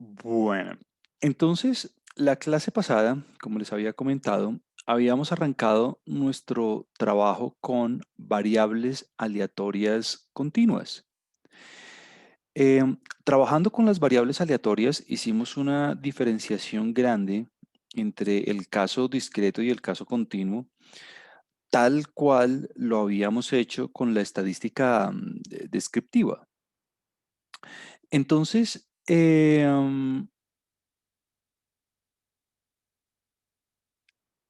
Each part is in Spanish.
Bueno, entonces la clase pasada, como les había comentado, habíamos arrancado nuestro trabajo con variables aleatorias continuas. Trabajando con las variables aleatorias, hicimos una diferenciación grande entre el caso discreto y el caso continuo, tal cual lo habíamos hecho con la estadística descriptiva. Entonces,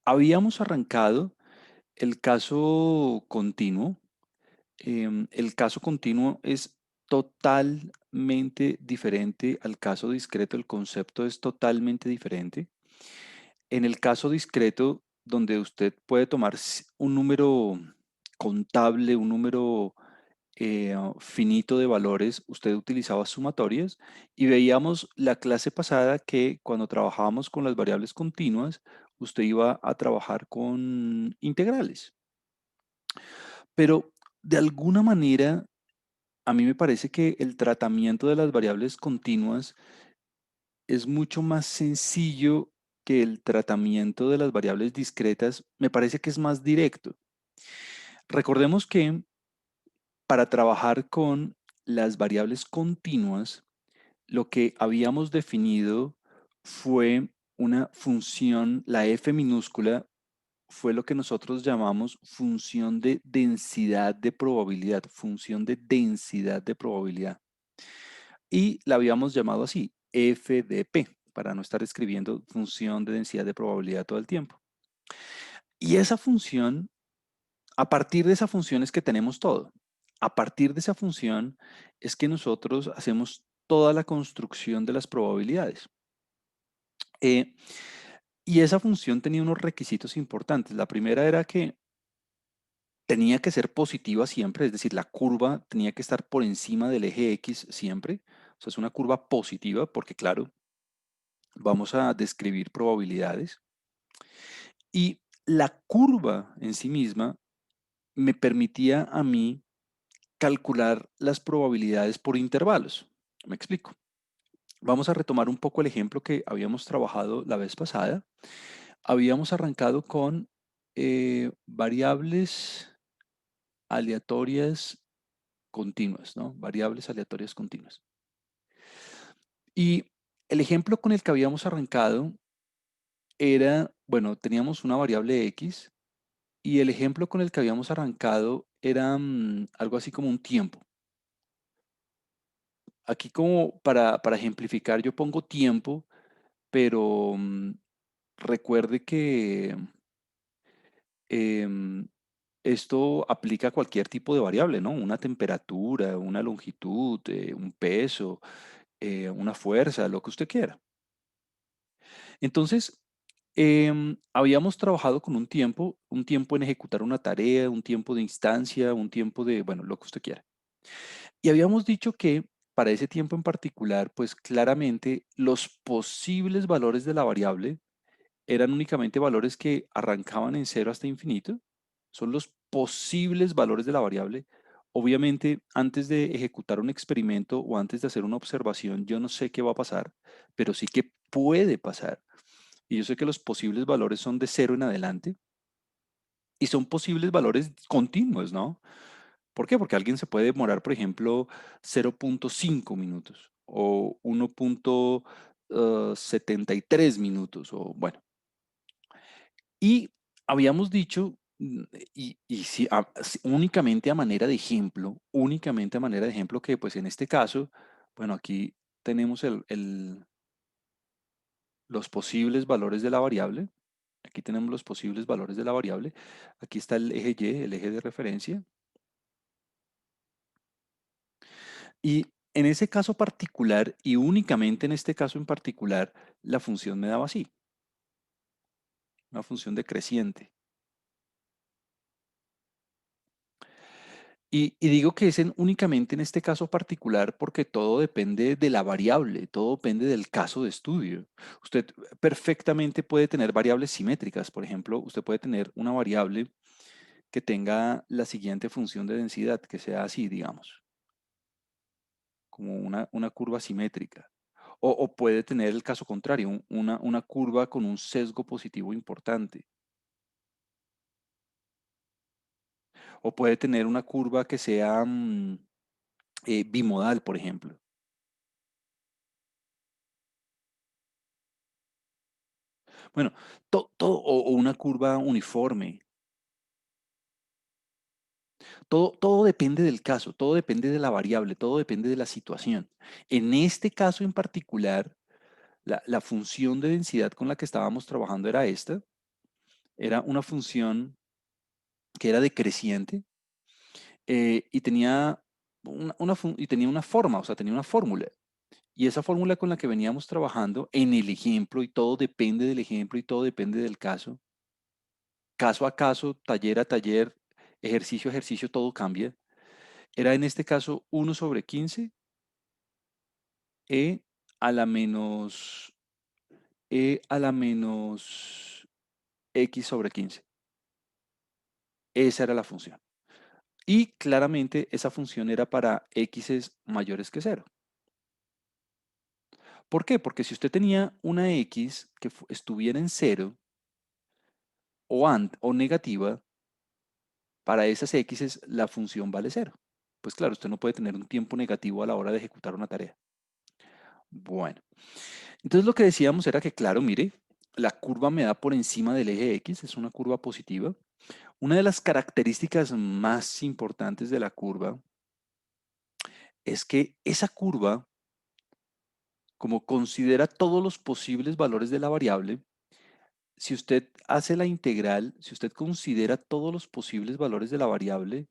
habíamos arrancado el caso continuo. El caso continuo es totalmente diferente al caso discreto, el concepto es totalmente diferente. En el caso discreto, donde usted puede tomar un número contable, un número finito de valores, usted utilizaba sumatorias y veíamos la clase pasada que cuando trabajábamos con las variables continuas, usted iba a trabajar con integrales. Pero de alguna manera, a mí me parece que el tratamiento de las variables continuas es mucho más sencillo que el tratamiento de las variables discretas. Me parece que es más directo. Recordemos que para trabajar con las variables continuas, lo que habíamos definido fue una función, la f minúscula, fue lo que nosotros llamamos función de densidad de probabilidad, función de densidad de probabilidad. Y la habíamos llamado así, f de p, para no estar escribiendo función de densidad de probabilidad todo el tiempo. Y esa función, a partir de esa función es que tenemos todo. A partir de esa función es que nosotros hacemos toda la construcción de las probabilidades. Eh, y esa función tenía unos requisitos importantes. La primera era que tenía que ser positiva siempre, es decir, la curva tenía que estar por encima del eje X siempre. O sea, es una curva positiva porque, claro, vamos a describir probabilidades. Y la curva en sí misma me permitía a mí calcular las probabilidades por intervalos. Me explico. Vamos a retomar un poco el ejemplo que habíamos trabajado la vez pasada. Habíamos arrancado con variables aleatorias continuas, ¿no? Variables aleatorias continuas. Y el ejemplo con el que habíamos arrancado era, bueno, teníamos una variable X y el ejemplo con el que habíamos arrancado era algo así como un tiempo. Aquí como para ejemplificar yo pongo tiempo, pero recuerde que em, esto aplica a cualquier tipo de variable, ¿no? Una temperatura, una longitud, un peso, una fuerza, lo que usted quiera. Entonces, habíamos trabajado con un tiempo en ejecutar una tarea, un tiempo de instancia, un tiempo de, bueno, lo que usted quiera. Y habíamos dicho que para ese tiempo en particular, pues claramente los posibles valores de la variable eran únicamente valores que arrancaban en cero hasta infinito. Son los posibles valores de la variable. Obviamente, antes de ejecutar un experimento o antes de hacer una observación, yo no sé qué va a pasar, pero sí que puede pasar. Y yo sé que los posibles valores son de cero en adelante y son posibles valores continuos, ¿no? ¿Por qué? Porque alguien se puede demorar, por ejemplo, 0,5 minutos o 1,73 minutos o bueno. Y habíamos dicho, y si, únicamente a manera de ejemplo, únicamente a manera de ejemplo que pues en este caso, bueno, aquí tenemos los posibles valores de la variable. Aquí tenemos los posibles valores de la variable. Aquí está el eje Y, el eje de referencia. Y en ese caso particular, y únicamente en este caso en particular, la función me daba así, una función decreciente. Y digo que es únicamente en este caso particular porque todo depende de la variable, todo depende del caso de estudio. Usted perfectamente puede tener variables simétricas. Por ejemplo, usted puede tener una variable que tenga la siguiente función de densidad, que sea así, digamos, como una curva simétrica. O puede tener el caso contrario, una curva con un sesgo positivo importante. O puede tener una curva que sea bimodal, por ejemplo. Bueno, o una curva uniforme. Todo depende del caso, todo depende de la variable, todo depende de la situación. En este caso en particular, la función de densidad con la que estábamos trabajando era esta. Era una función que era decreciente y tenía y tenía una forma, o sea, tenía una fórmula. Y esa fórmula con la que veníamos trabajando en el ejemplo, y todo depende del ejemplo y todo depende del caso a caso, taller a taller, ejercicio a ejercicio, todo cambia. Era en este caso 1/15 e a la menos x/15. Esa era la función. Y claramente esa función era para x mayores que cero. ¿Por qué? Porque si usted tenía una x que estuviera en cero o negativa, para esas x la función vale cero. Pues claro, usted no puede tener un tiempo negativo a la hora de ejecutar una tarea. Bueno, entonces lo que decíamos era que, claro, mire, la curva me da por encima del eje X, es una curva positiva. Una de las características más importantes de la curva es que esa curva, como considera todos los posibles valores de la variable, si usted hace la integral, si usted considera todos los posibles valores de la variable,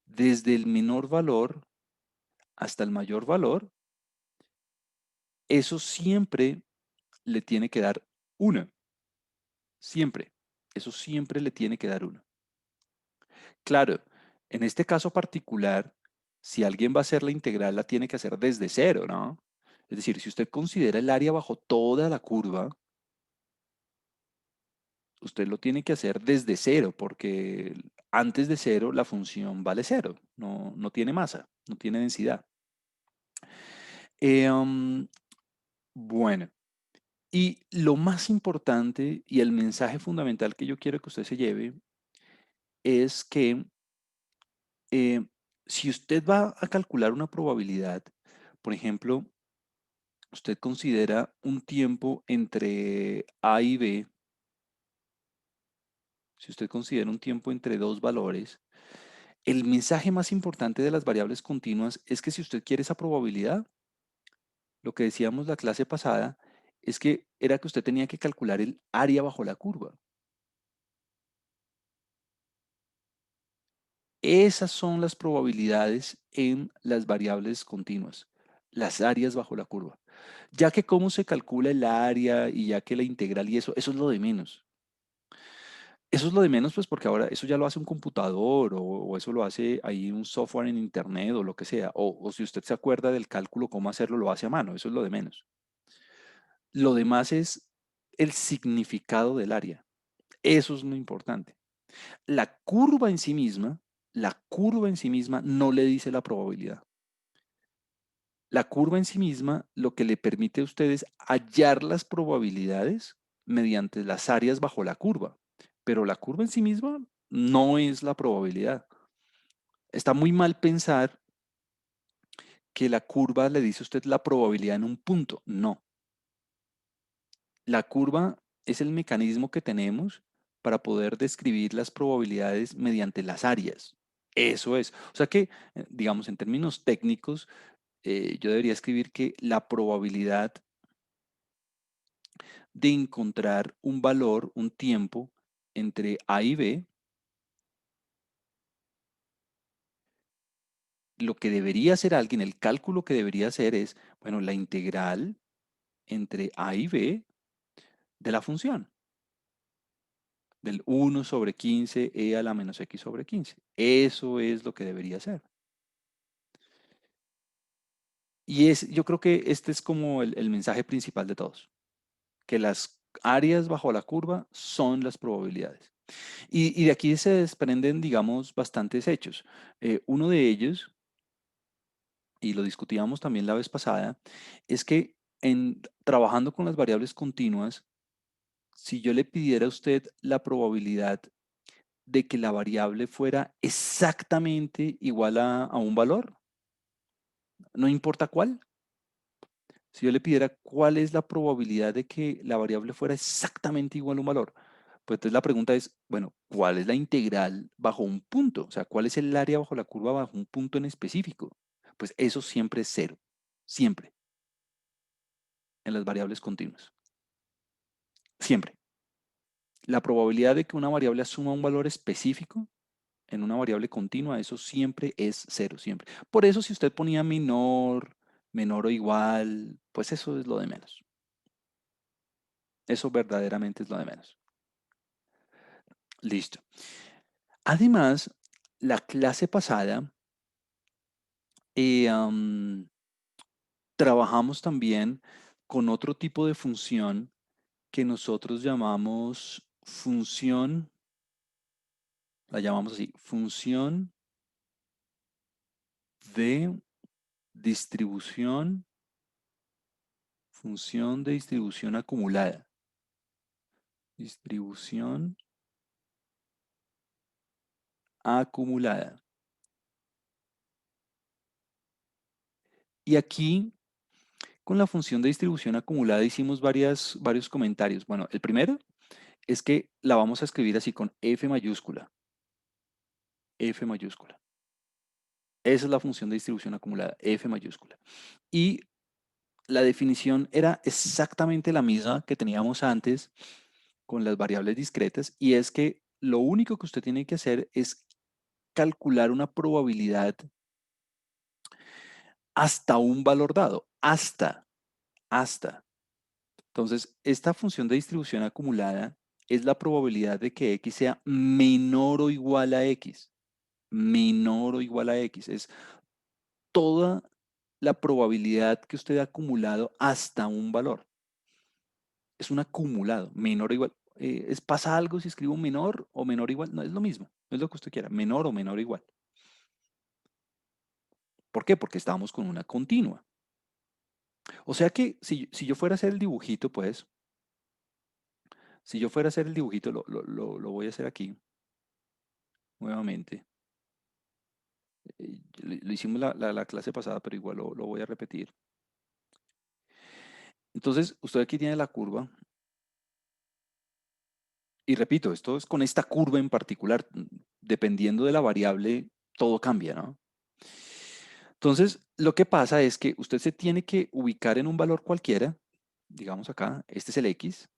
desde el menor valor hasta el mayor valor, eso siempre le tiene que dar una. Siempre. Eso siempre le tiene que dar una. Claro, en este caso particular, si alguien va a hacer la integral, la tiene que hacer desde cero, ¿no? Es decir, si usted considera el área bajo toda la curva, usted lo tiene que hacer desde cero, porque antes de cero la función vale cero, no tiene masa, no tiene densidad. Eh, um, bueno, y lo más importante y el mensaje fundamental que yo quiero que usted se lleve es que eh, si usted va a calcular una probabilidad, por ejemplo, usted considera un tiempo entre A y B, si usted considera un tiempo entre dos valores, el mensaje más importante de las variables continuas es que si usted quiere esa probabilidad, lo que decíamos la clase pasada, es que era que usted tenía que calcular el área bajo la curva. Esas son las probabilidades en las variables continuas, las áreas bajo la curva. Ya que cómo se calcula el área y ya que la integral y eso es lo de menos. Eso es lo de menos, pues porque ahora eso ya lo hace un computador o eso lo hace ahí un software en internet o lo que sea. O si usted se acuerda del cálculo, cómo hacerlo, lo hace a mano. Eso es lo de menos. Lo demás es el significado del área. Eso es lo importante. La curva en sí misma, la curva en sí misma no le dice la probabilidad. La curva en sí misma lo que le permite a ustedes hallar las probabilidades mediante las áreas bajo la curva, pero la curva en sí misma no es la probabilidad. Está muy mal pensar que la curva le dice a usted la probabilidad en un punto. No, la curva es el mecanismo que tenemos para poder describir las probabilidades mediante las áreas. Eso es. O sea que, digamos, en términos técnicos, yo debería escribir que la probabilidad de encontrar un valor, un tiempo entre A y B, lo que debería hacer alguien, el cálculo que debería hacer es, bueno, la integral entre A y B de la función, del 1/15 e a la menos x/15. Eso es lo que debería hacer. Y yo creo que este es como el mensaje principal de todos, que las áreas bajo la curva son las probabilidades. Y de aquí se desprenden, digamos, bastantes hechos. Uno de ellos y lo discutíamos también la vez pasada, es que Trabajando con las variables continuas, si yo le pidiera a usted la probabilidad de que la variable fuera exactamente igual a un valor, no importa cuál. Si yo le pidiera cuál es la probabilidad de que la variable fuera exactamente igual a un valor, pues entonces la pregunta es, bueno, ¿cuál es la integral bajo un punto? O sea, ¿cuál es el área bajo la curva bajo un punto en específico? Pues eso siempre es cero, siempre, en las variables continuas, siempre. La probabilidad de que una variable asuma un valor específico en una variable continua, eso siempre es cero, siempre. Por eso si usted ponía menor, menor o igual, pues eso es lo de menos. Eso verdaderamente es lo de menos. Listo. Además, la clase pasada eh, am, trabajamos también con otro tipo de función que nosotros llamamos función, la llamamos así, de distribución, función de distribución acumulada. Distribución acumulada. Y aquí, con la función de distribución acumulada, hicimos varios comentarios. Bueno, el primero es que la vamos a escribir así con F mayúscula. F mayúscula. Esa es la función de distribución acumulada, F mayúscula. Y la definición era exactamente la misma que teníamos antes con las variables discretas, y es que lo único que usted tiene que hacer es calcular una probabilidad hasta un valor dado, hasta. Entonces, esta función de distribución acumulada es la probabilidad de que x sea menor o igual a x. Menor o igual a x. Es toda la probabilidad que usted ha acumulado hasta un valor. Es un acumulado, menor o igual. ¿Pasa algo si escribo menor o menor o igual? No, es lo mismo, es lo que usted quiera, menor o menor o igual. ¿Por qué? Porque estamos con una continua. O sea que si yo fuera a hacer el dibujito, pues, si yo fuera a hacer el dibujito, lo voy a hacer aquí nuevamente. Lo hicimos la clase pasada, pero igual lo voy a repetir. Entonces, usted aquí tiene la curva. Y repito, esto es con esta curva en particular. Dependiendo de la variable, todo cambia, ¿no? Entonces, lo que pasa es que usted se tiene que ubicar en un valor cualquiera. Digamos acá, este es el X.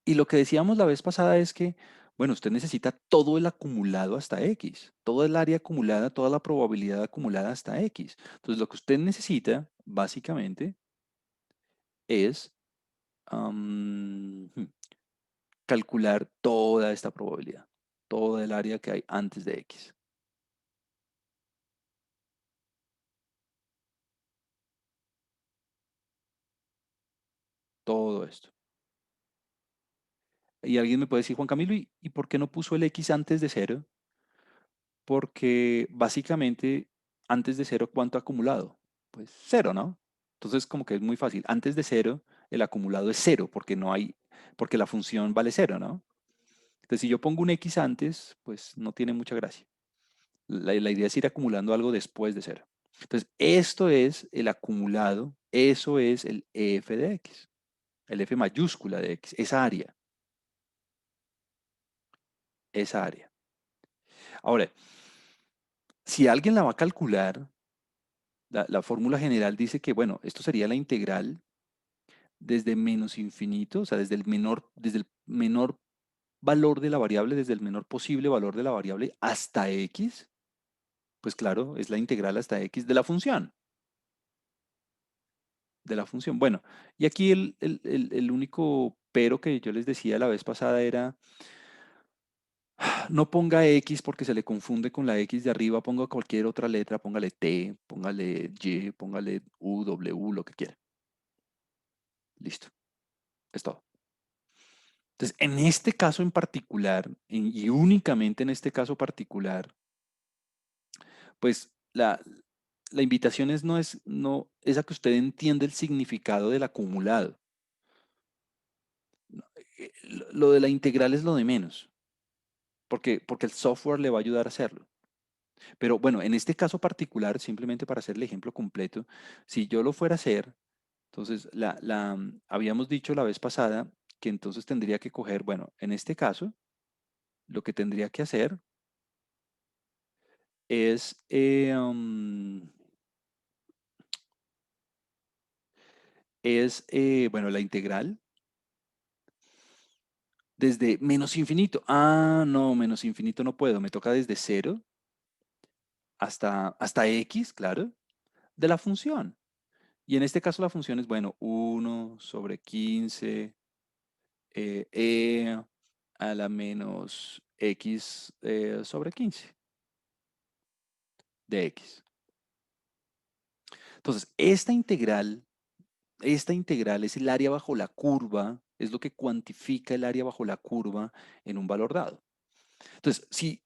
Y lo que decíamos la vez pasada es que, bueno, usted necesita todo el acumulado hasta X, todo el área acumulada, toda la probabilidad acumulada hasta X. Entonces, lo que usted necesita, básicamente, es calcular toda esta probabilidad, toda el área que hay antes de X, todo esto. Y alguien me puede decir, Juan Camilo, ¿y por qué no puso el X antes de cero? Porque básicamente antes de cero, ¿cuánto ha acumulado? Pues cero, ¿no? Entonces como que es muy fácil. Antes de cero, el acumulado es cero porque no hay, porque la función vale cero, ¿no? Entonces si yo pongo un X antes, pues no tiene mucha gracia. La idea es ir acumulando algo después de cero. Entonces esto es el acumulado, eso es el f de X, el F mayúscula de X, esa área. Ahora, si alguien la va a calcular, la fórmula general dice que, bueno, esto sería la integral desde menos infinito, o sea, desde el menor valor de la variable, desde el menor posible valor de la variable hasta x, pues claro, es la integral hasta x de la función, Bueno, y aquí el único pero que yo les decía la vez pasada era, no ponga x porque se le confunde con la x de arriba, ponga cualquier otra letra, póngale t, póngale y, póngale u, w, lo que quiera. Listo, es todo. Entonces, en este caso en particular, y únicamente en este caso particular, pues la invitación es no es a que usted entienda el significado del acumulado. Lo de la integral es lo de menos, porque el software le va a ayudar a hacerlo. Pero bueno, en este caso particular, simplemente para hacer el ejemplo completo, si yo lo fuera a hacer, entonces habíamos dicho la vez pasada que entonces tendría que coger, bueno, en este caso, lo que tendría que hacer es, bueno, la integral desde menos infinito. Ah, no, menos infinito no puedo, me toca desde cero hasta x, claro, de la función. Y en este caso la función es, bueno, 1/15 a la menos x sobre 15 de x. Entonces, esta integral es el área bajo la curva, es lo que cuantifica el área bajo la curva en un valor dado. Entonces, sí,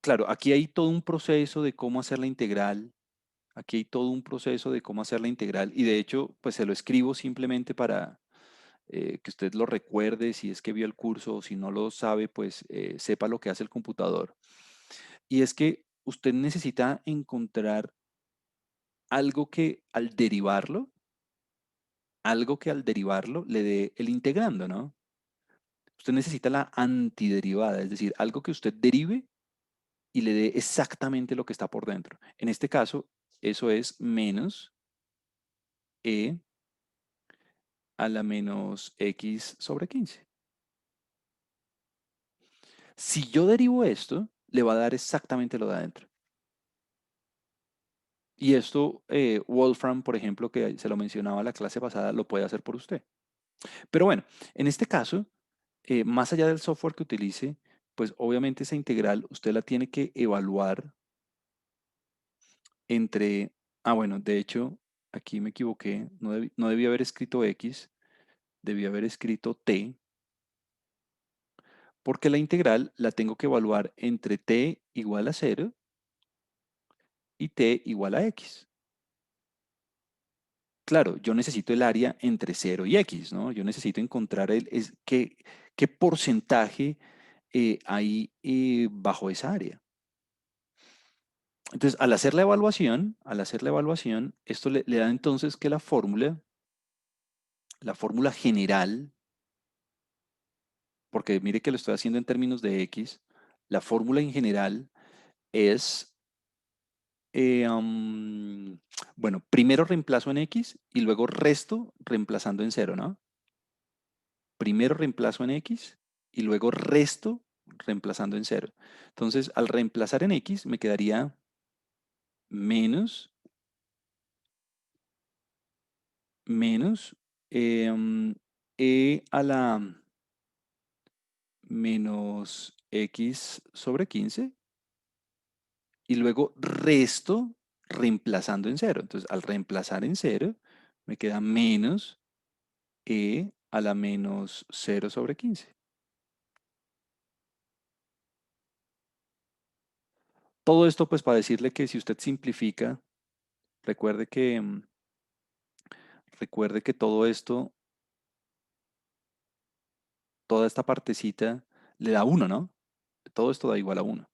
claro, aquí hay todo un proceso de cómo hacer la integral, aquí hay todo un proceso de cómo hacer la integral y de hecho, pues se lo escribo simplemente para que usted lo recuerde, si es que vio el curso o si no lo sabe, pues sepa lo que hace el computador. Y es que usted necesita encontrar algo que al derivarlo, algo que al derivarlo le dé el integrando, ¿no? Usted necesita la antiderivada, es decir, algo que usted derive y le dé exactamente lo que está por dentro. En este caso, eso es menos e a la menos x sobre 15. Si yo derivo esto, le va a dar exactamente lo de adentro. Y esto, Wolfram, por ejemplo, que se lo mencionaba la clase pasada, lo puede hacer por usted. Pero bueno, en este caso, más allá del software que utilice, pues obviamente esa integral usted la tiene que evaluar entre, bueno, de hecho, aquí me equivoqué, no debí haber escrito x, debí haber escrito t, porque la integral la tengo que evaluar entre t igual a 0 y t igual a x. Claro, yo necesito el área entre 0 y x, ¿no? Yo necesito encontrar qué porcentaje hay bajo esa área. Entonces, al hacer la evaluación, esto le da entonces que la fórmula general, porque mire que lo estoy haciendo en términos de x, la fórmula en general es, bueno, primero reemplazo en x y luego resto reemplazando en 0, ¿no? Primero reemplazo en x y luego resto reemplazando en 0. Entonces, al reemplazar en x me quedaría menos, menos a la menos x sobre 15 y luego resto reemplazando en 0. Entonces, al reemplazar en 0 me queda menos a la menos 0 sobre 15. Todo esto pues para decirle que si usted simplifica, recuerde que, recuerde que todo esto, toda esta partecita le da 1, ¿no? Todo esto da igual a 1.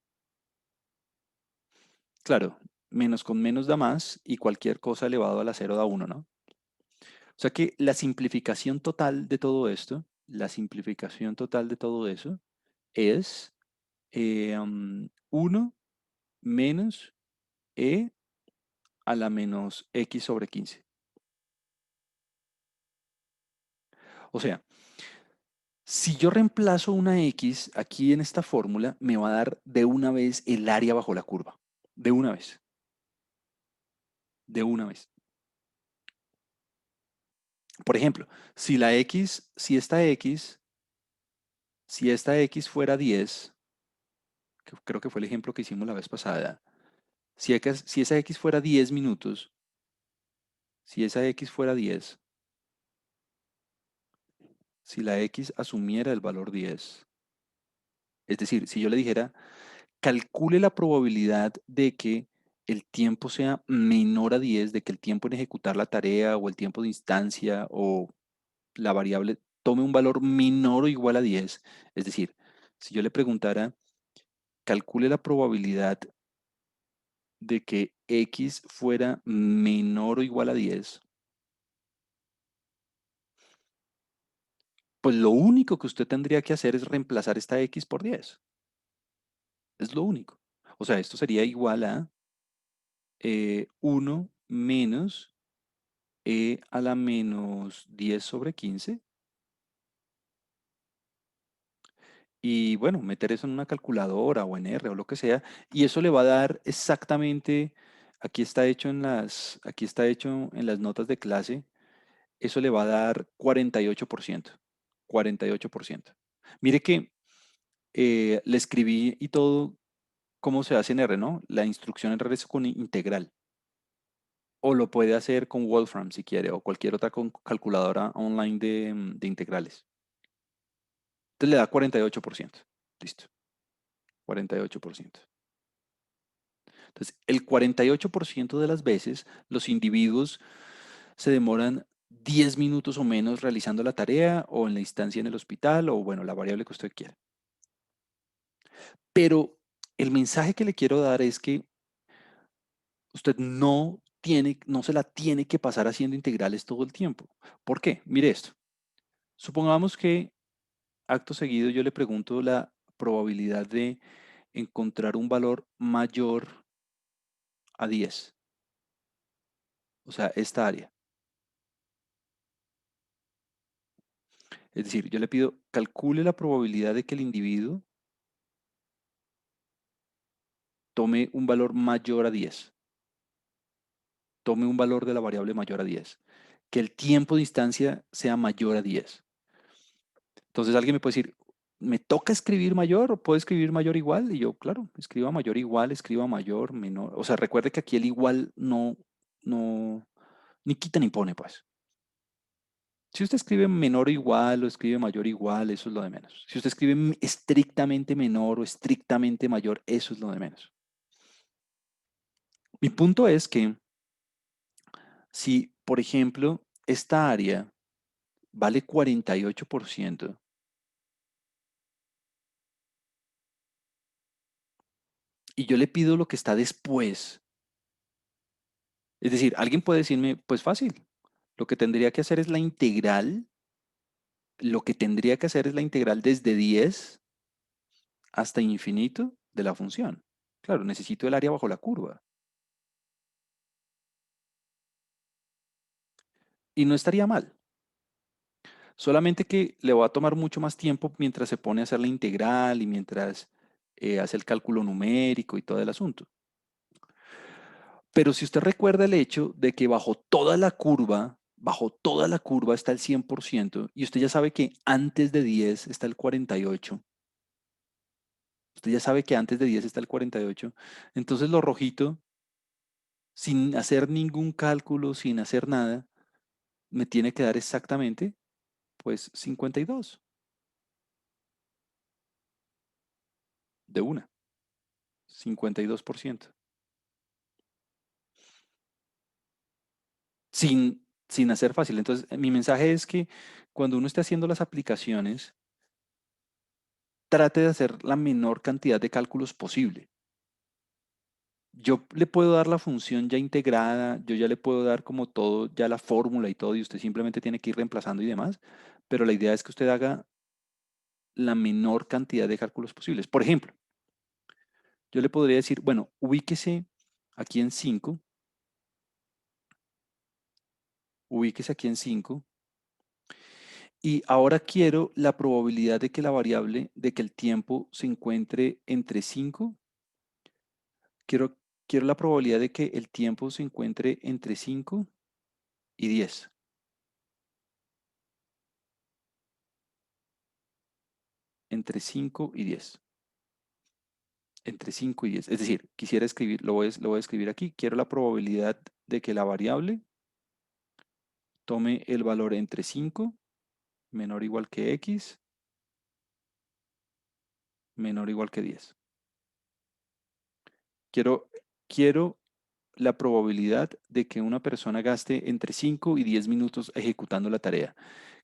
Claro, menos con menos da más y cualquier cosa elevado a la 0 da 1, ¿no? O sea que la simplificación total de todo esto, la simplificación total de todo eso es 1 menos e a la menos x sobre 15. O sea, si yo reemplazo una x aquí en esta fórmula, me va a dar de una vez el área bajo la curva. De una vez. De una vez. Por ejemplo, si esta x fuera 10, que creo que fue el ejemplo que hicimos la vez pasada, si esa x fuera 10 minutos, si esa x fuera 10, si la x asumiera el valor 10, es decir, si yo le dijera, calcule la probabilidad de que el tiempo sea menor a 10, de que el tiempo en ejecutar la tarea o el tiempo de instancia o la variable tome un valor menor o igual a 10, es decir, si yo le preguntara, calcule la probabilidad de que X fuera menor o igual a 10, pues lo único que usted tendría que hacer es reemplazar esta X por 10. Es lo único. O sea, esto sería igual a 1 menos E a la menos 10 sobre 15. Y bueno, meter eso en una calculadora o en R o lo que sea. Y eso le va a dar exactamente, aquí está hecho en las notas de clase, eso le va a dar 48%. 48%. Mire que le escribí y todo cómo se hace en R, ¿no? La instrucción en R es con integral. O lo puede hacer con Wolfram si quiere, o cualquier otra calculadora online de integrales. Entonces le da 48%. Listo, 48%. Entonces, el 48% de las veces los individuos se demoran 10 minutos o menos realizando la tarea o en la instancia en el hospital o bueno, la variable que usted quiera. Pero el mensaje que le quiero dar es que usted no se la tiene que pasar haciendo integrales todo el tiempo. ¿Por qué? Mire esto. Supongamos que acto seguido yo le pregunto la probabilidad de encontrar un valor mayor a 10, o sea, esta área. Es decir, yo le pido, calcule la probabilidad de que el individuo tome un valor mayor a 10, tome un valor de la variable mayor a 10, que el tiempo de instancia sea mayor a 10. Entonces alguien me puede decir, ¿me toca escribir mayor o puedo escribir mayor igual? Y yo, claro, escriba mayor igual, escriba mayor, menor. O sea, recuerde que aquí el igual no, ni quita ni pone, pues. Si usted escribe menor o igual o escribe mayor o igual, eso es lo de menos. Si usted escribe estrictamente menor o estrictamente mayor, eso es lo de menos. Mi punto es que si, por ejemplo, esta área vale 48% y yo le pido lo que está después, es decir, alguien puede decirme, pues fácil, lo que tendría que hacer es la integral, lo que tendría que hacer es la integral desde 10 hasta infinito de la función. Claro, necesito el área bajo la curva. Y no estaría mal. Solamente que le va a tomar mucho más tiempo mientras se pone a hacer la integral y mientras hace el cálculo numérico y todo el asunto. Pero si usted recuerda el hecho de que bajo toda la curva está el 100% y usted ya sabe que antes de 10 está el 48, usted ya sabe que antes de 10 está el 48, entonces lo rojito, sin hacer ningún cálculo, sin hacer nada, me tiene que dar exactamente, pues 52 de una, 52%. Sin hacer fácil. Entonces, mi mensaje es que cuando uno esté haciendo las aplicaciones, trate de hacer la menor cantidad de cálculos posible. Yo le puedo dar la función ya integrada, yo ya le puedo dar como todo, ya la fórmula y todo, y usted simplemente tiene que ir reemplazando y demás, pero la idea es que usted haga la menor cantidad de cálculos posibles. Por ejemplo, yo le podría decir, bueno, ubíquese aquí en 5, ubíquese aquí en 5, y ahora quiero la probabilidad de que la variable, de que el tiempo se encuentre entre 5. Quiero, quiero la probabilidad de que el tiempo se encuentre entre 5 y 10. Entre 5 y 10. Entre 5 y 10. Es decir, quisiera escribir, lo voy a escribir aquí. Quiero la probabilidad de que la variable tome el valor entre 5, menor o igual que x, menor o igual que 10. Quiero, quiero la probabilidad de que una persona gaste entre 5 y 10 minutos ejecutando la tarea,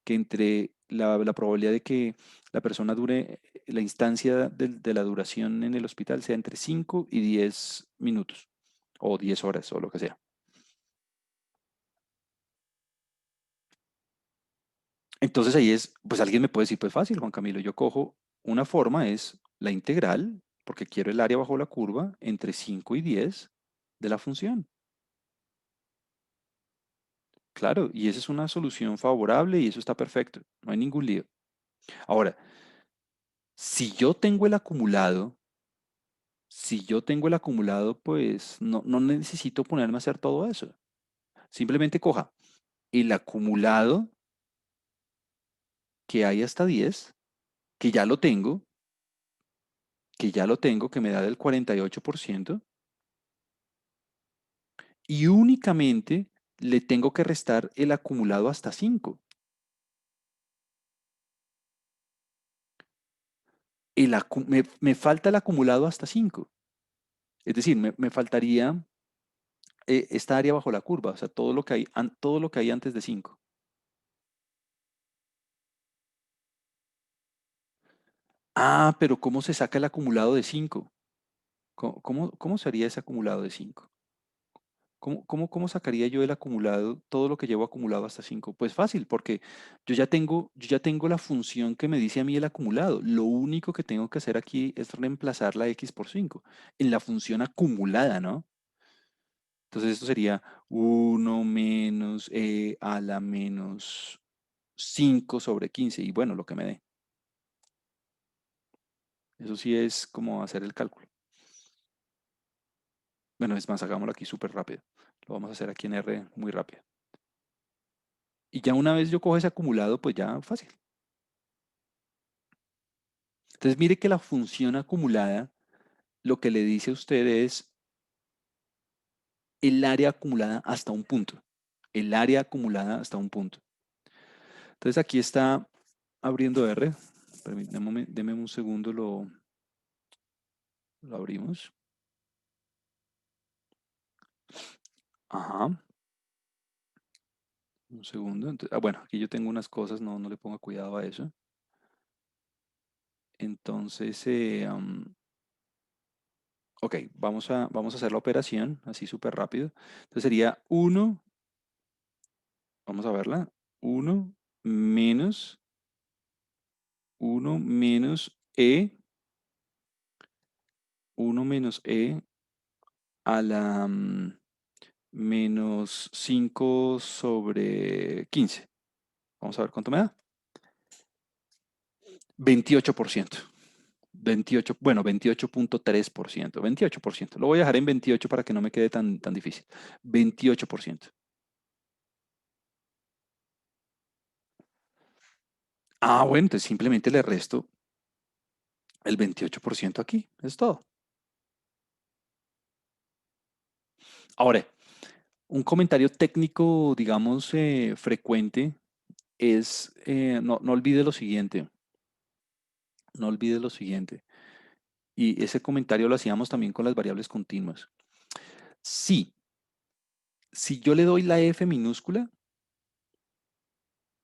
que entre la probabilidad de que la persona dure, la instancia de la duración en el hospital sea entre 5 y 10 minutos, o 10 horas, o lo que sea. Entonces ahí es, pues alguien me puede decir, pues fácil, Juan Camilo, yo cojo una forma, es la integral, porque quiero el área bajo la curva, entre 5 y 10 de la función. Claro, y esa es una solución favorable y eso está perfecto, no hay ningún lío. Ahora, si yo tengo el acumulado, si yo tengo el acumulado, pues no necesito ponerme a hacer todo eso. Simplemente coja el acumulado que hay hasta 10, que ya lo tengo, que me da del 48%, y únicamente le tengo que restar el acumulado hasta 5. Me falta el acumulado hasta 5. Es decir, me faltaría esta área bajo la curva, o sea, todo lo que hay antes de 5. Ah, pero ¿cómo se saca el acumulado de 5? ¿Cómo sería ese acumulado de 5? ¿Cómo sacaría yo el acumulado, todo lo que llevo acumulado hasta 5? Pues fácil, porque yo ya tengo la función que me dice a mí el acumulado. Lo único que tengo que hacer aquí es reemplazar la x por 5 en la función acumulada, ¿no? Entonces esto sería 1 menos a la menos 5 sobre 15 y bueno, lo que me dé. Eso sí es como hacer el cálculo. Bueno, es más, hagámoslo aquí súper rápido. Lo vamos a hacer aquí en R muy rápido. Y ya una vez yo cojo ese acumulado, pues ya fácil. Entonces mire que la función acumulada lo que le dice a usted es el área acumulada hasta un punto. El área acumulada hasta un punto. Entonces aquí está abriendo R. Permítame, deme un segundo, lo abrimos. Ajá, un segundo. Bueno, aquí yo tengo unas cosas, no le ponga cuidado a eso. Entonces, ok, vamos a hacer la operación así súper rápido. Entonces sería 1, vamos a verla, 1 menos 1 menos E a la menos 5 sobre 15. Vamos a ver cuánto me da. 28%. 28, bueno, 28.3%. 28%. Lo voy a dejar en 28 para que no me quede tan difícil. 28%. Ah, bueno, entonces simplemente le resto el 28% aquí. Es todo. Ahora, un comentario técnico, digamos, frecuente es, no olvide lo siguiente, no olvide lo siguiente. Y ese comentario lo hacíamos también con las variables continuas. Sí, si yo le doy la f minúscula,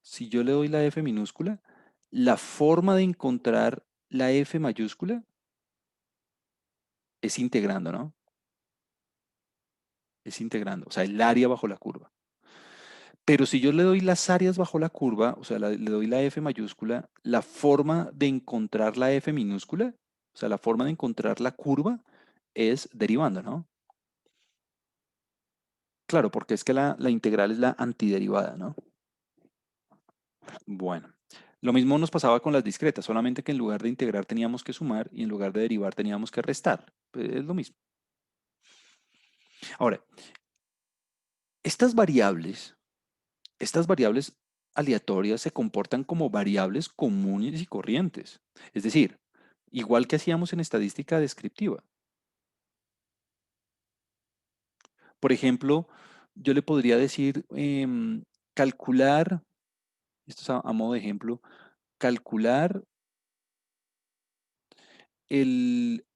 si yo le doy la f minúscula, la forma de encontrar la f mayúscula es integrando, ¿no? Es integrando, o sea, el área bajo la curva. Pero si yo le doy las áreas bajo la curva, o sea, le doy la f mayúscula, la forma de encontrar la f minúscula, o sea, la forma de encontrar la curva es derivando, ¿no? Claro, porque es que la integral es la antiderivada, ¿no? Bueno, lo mismo nos pasaba con las discretas, solamente que en lugar de integrar teníamos que sumar y en lugar de derivar teníamos que restar. Pues es lo mismo. Ahora, estas variables, estas variables aleatorias se comportan como variables comunes y corrientes. Es decir, igual que hacíamos en estadística descriptiva. Por ejemplo, yo le podría decir calcular, esto es a modo de ejemplo, calcular el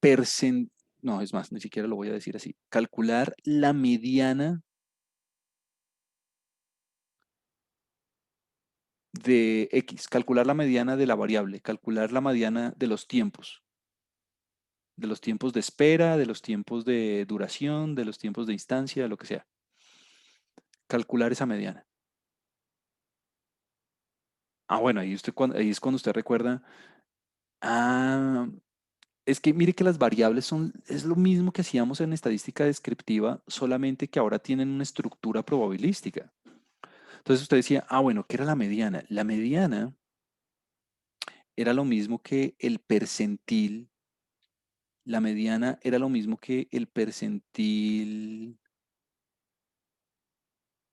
porcentaje. no, es más, ni siquiera lo voy a decir así. Calcular la mediana de X, calcular la mediana de la variable, calcular la mediana de los tiempos de espera, de los tiempos de duración, de los tiempos de instancia, lo que sea. Calcular esa mediana. Ah, bueno, ahí es cuando usted recuerda, ah, es que mire que las variables es lo mismo que hacíamos en estadística descriptiva, solamente que ahora tienen una estructura probabilística. Entonces usted decía, ah, bueno, ¿qué era la mediana? La mediana era lo mismo que el percentil, la mediana era lo mismo que el percentil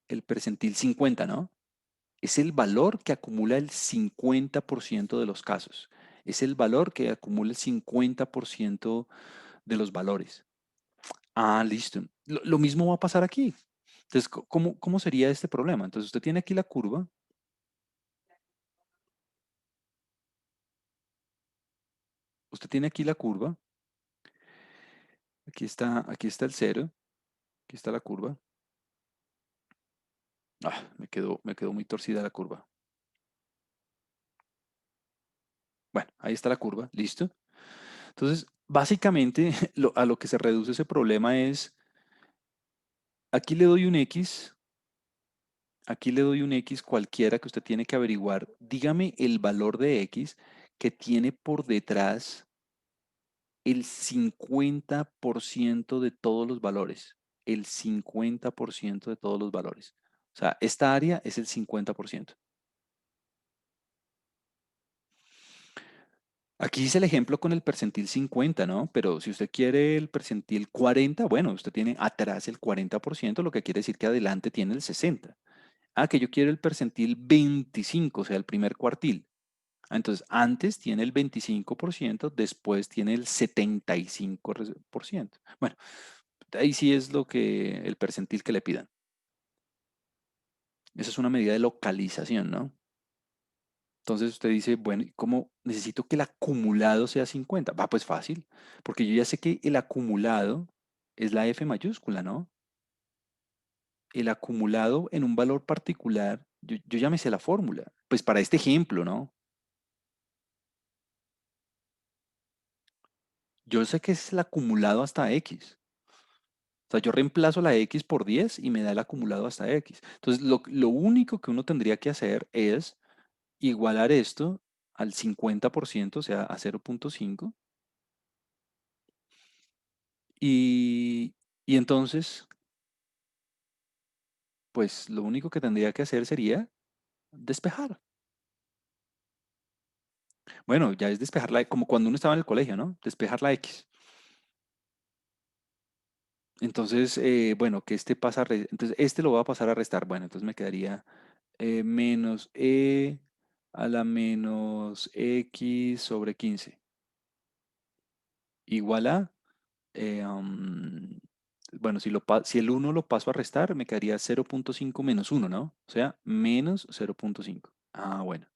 50, ¿no? Es el valor que acumula el 50% de los casos. Es el valor que acumula el 50% de los valores. Ah, listo. Lo mismo va a pasar aquí. Entonces, ¿cómo sería este problema? Entonces, usted tiene aquí la curva. Usted tiene aquí la curva. Aquí está el cero. Aquí está la curva. Ah, me quedó muy torcida la curva. Bueno, ahí está la curva. Listo. Entonces, básicamente, a lo que se reduce ese problema es, aquí le doy un X. Aquí le doy un X cualquiera que usted tiene que averiguar. Dígame el valor de X que tiene por detrás el 50% de todos los valores. El 50% de todos los valores. O sea, esta área es el 50%. Aquí hice el ejemplo con el percentil 50, ¿no? Pero si usted quiere el percentil 40, bueno, usted tiene atrás el 40%, lo que quiere decir que adelante tiene el 60. Ah, que yo quiero el percentil 25, o sea, el primer cuartil. Entonces, antes tiene el 25%, después tiene el 75%. Bueno, ahí sí es el percentil que le pidan. Esa es una medida de localización, ¿no? Entonces usted dice, bueno, ¿y cómo necesito que el acumulado sea 50? Va, pues fácil, porque yo ya sé que el acumulado es la F mayúscula, ¿no? El acumulado en un valor particular, yo ya me sé la fórmula. Pues para este ejemplo, ¿no? Yo sé que es el acumulado hasta X. O sea, yo reemplazo la X por 10 y me da el acumulado hasta X. Entonces, lo único que uno tendría que hacer es igualar esto al 50%, o sea, a 0.5. Y, y entonces, pues lo único que tendría que hacer sería despejar. Bueno, ya es despejar como cuando uno estaba en el colegio, ¿no? Despejar la X. Entonces, bueno, que este pasa entonces este lo va a pasar a restar. Bueno, entonces me quedaría menos a la menos X sobre 15 igual a, bueno, si el uno lo paso a restar, me quedaría 0.5 menos uno, ¿no? O sea, menos 0.5. Ah, bueno.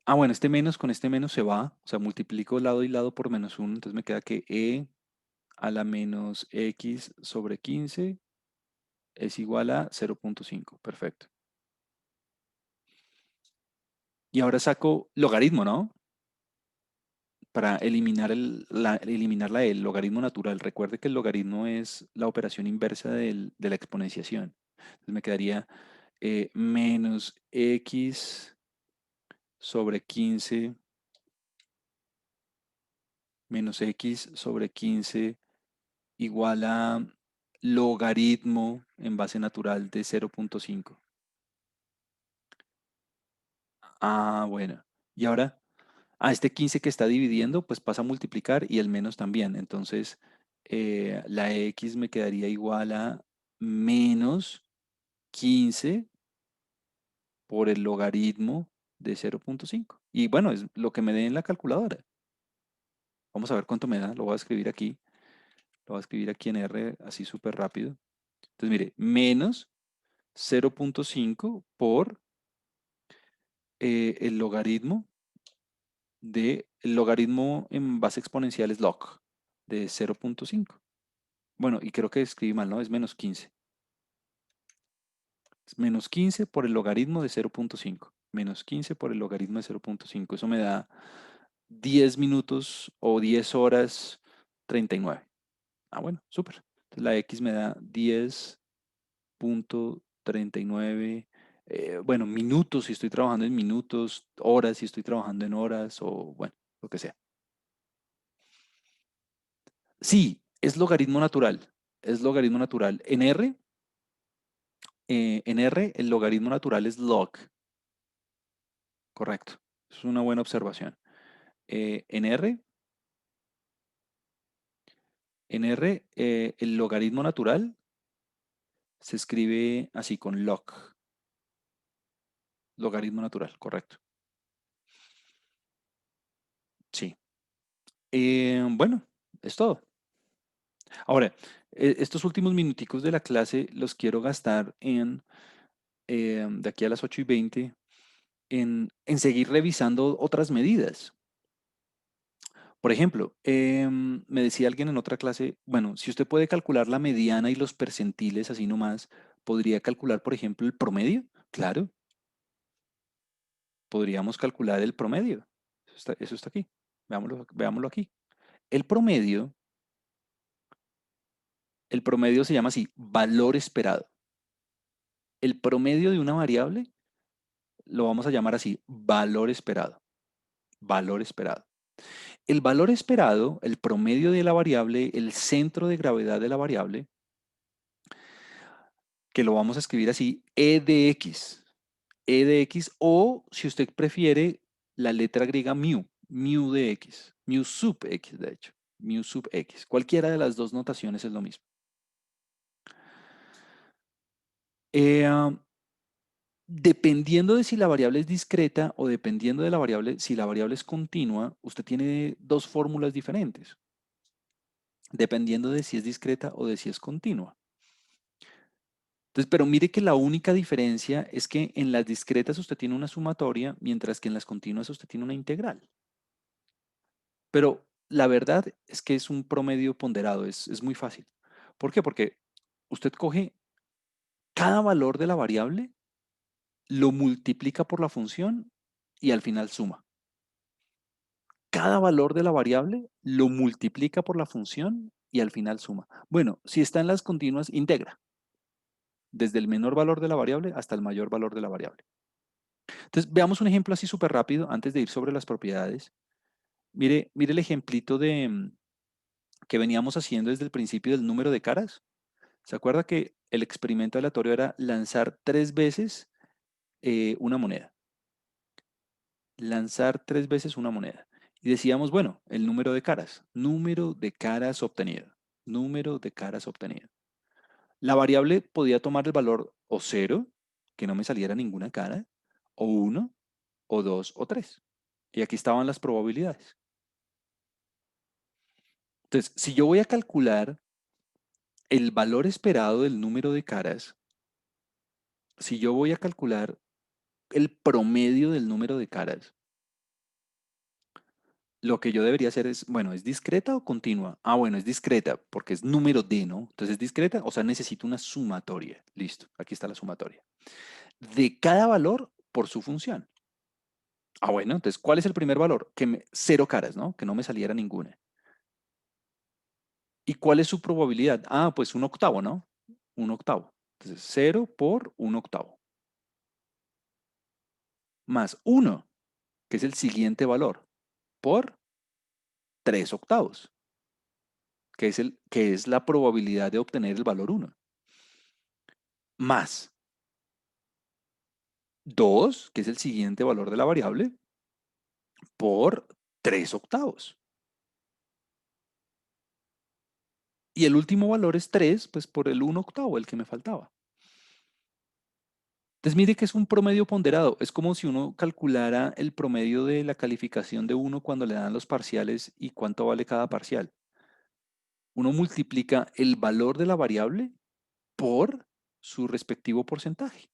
Bueno, este menos con este menos se va, o sea, multiplico lado y lado por menos uno, entonces me queda que a la menos X sobre 15 es igual a 0.5. Perfecto. Y ahora saco logaritmo, ¿no? Para eliminar el logaritmo natural. Recuerde que el logaritmo es la operación inversa de la exponenciación. Entonces me quedaría menos X sobre 15 menos X sobre 15 igual a logaritmo en base natural de 0.5. Ah, bueno. Y ahora, este 15 que está dividiendo, pues pasa a multiplicar y el menos también. Entonces, la X me quedaría igual a menos 15 por el logaritmo de 0.5. Y bueno, es lo que me dé en la calculadora. Vamos a ver cuánto me da. Lo voy a escribir aquí. Lo voy a escribir aquí en R así súper rápido. Entonces, mire, menos 0.5 por el logaritmo de el logaritmo en base exponencial es log de 0.5. Bueno, y creo que escribí mal, ¿no? Es menos 15. Es menos 15 por el logaritmo de 0.5. Menos 15 por el logaritmo de 0.5. Eso me da 10 minutos o 10 horas 39. Ah, bueno, súper. Entonces la X me da 10.39. Bueno, minutos si estoy trabajando en minutos, horas si estoy trabajando en horas o bueno, lo que sea. Sí, es logaritmo natural. Es logaritmo natural. En R, el logaritmo natural es log. Correcto. Es una buena observación. en R, el logaritmo natural se escribe así con log. Logaritmo natural, correcto. Sí. Bueno, es todo. Ahora, estos últimos minuticos de la clase los quiero gastar de aquí a las 8:20, en seguir revisando otras medidas. Por ejemplo, me decía alguien en otra clase, bueno, si usted puede calcular la mediana y los percentiles así nomás, ¿podría calcular, por ejemplo, el promedio? Claro, podríamos calcular el promedio. Eso está aquí. Veámoslo aquí. El promedio, el promedio se llama así, valor esperado. El promedio de una variable lo vamos a llamar así, valor esperado. Valor esperado. El valor esperado, el promedio de la variable, el centro de gravedad de la variable, que lo vamos a escribir así, E de X. E de X o, si usted prefiere, la letra griega mu, mu de X, mu sub X, de hecho, mu sub X. Cualquiera de las dos notaciones es lo mismo. Eh, Dependiendo de si la variable es discreta o dependiendo de la variable, si la variable es continua, usted tiene dos fórmulas diferentes, dependiendo de si es discreta o de si es continua. Entonces, pero mire que la única diferencia es que en las discretas usted tiene una sumatoria, mientras que en las continuas usted tiene una integral. Pero la verdad es que es un promedio ponderado, es muy fácil. ¿Por qué? Porque usted coge cada valor de la variable, lo multiplica por la función y al final suma. Cada valor de la variable lo multiplica por la función y al final suma. Bueno, si está en las continuas, integra, desde el menor valor de la variable hasta el mayor valor de la variable. Entonces, veamos un ejemplo así súper rápido antes de ir sobre las propiedades. Mire el ejemplito que veníamos haciendo desde el principio del número de caras. ¿Se acuerda que el experimento aleatorio era lanzar 3 veces una moneda? Lanzar 3 veces una moneda. Y decíamos, bueno, el número de caras obtenido, número de caras obtenido. La variable podía tomar el valor o 0, que no me saliera ninguna cara, o 1, o 2, o 3. Y aquí estaban las probabilidades. Entonces, si yo voy a calcular el valor esperado del número de caras, si yo voy a calcular el promedio del número de caras, lo que yo debería hacer es, bueno, ¿es discreta o continua? Ah, bueno, es discreta porque es número d, ¿no? Entonces es discreta, o sea, necesito una sumatoria. Listo, aquí está la sumatoria. De cada valor por su función. Ah, bueno, entonces, ¿cuál es el primer valor? Cero caras, ¿no? Que no me saliera ninguna. ¿Y cuál es su probabilidad? Ah, pues un octavo, ¿no? Un octavo. Entonces, 0 por un octavo. Más 1, que es el siguiente valor, por 3 octavos, que es la probabilidad de obtener el valor 1. Más 2, que es el siguiente valor de la variable, por 3 octavos. Y el último valor es 3, pues por el 1 octavo, el que me faltaba. Entonces mire que es un promedio ponderado. Es como si uno calculara el promedio de la calificación de uno cuando le dan los parciales y cuánto vale cada parcial. Uno multiplica el valor de la variable por su respectivo porcentaje.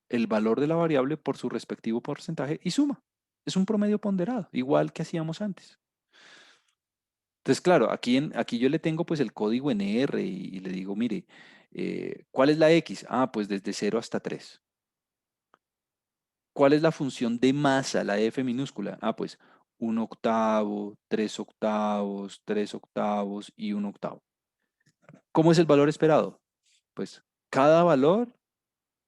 El valor de la variable por su respectivo porcentaje y suma. Es un promedio ponderado, igual que hacíamos antes. Entonces, claro, aquí yo le tengo pues el código en R y le digo, mire, ¿cuál es la X? Ah, pues desde 0 hasta 3. ¿Cuál es la función de masa, la F minúscula? Ah, pues 1 octavo, 3 octavos, 3 octavos y 1 octavo. ¿Cómo es el valor esperado? Pues cada valor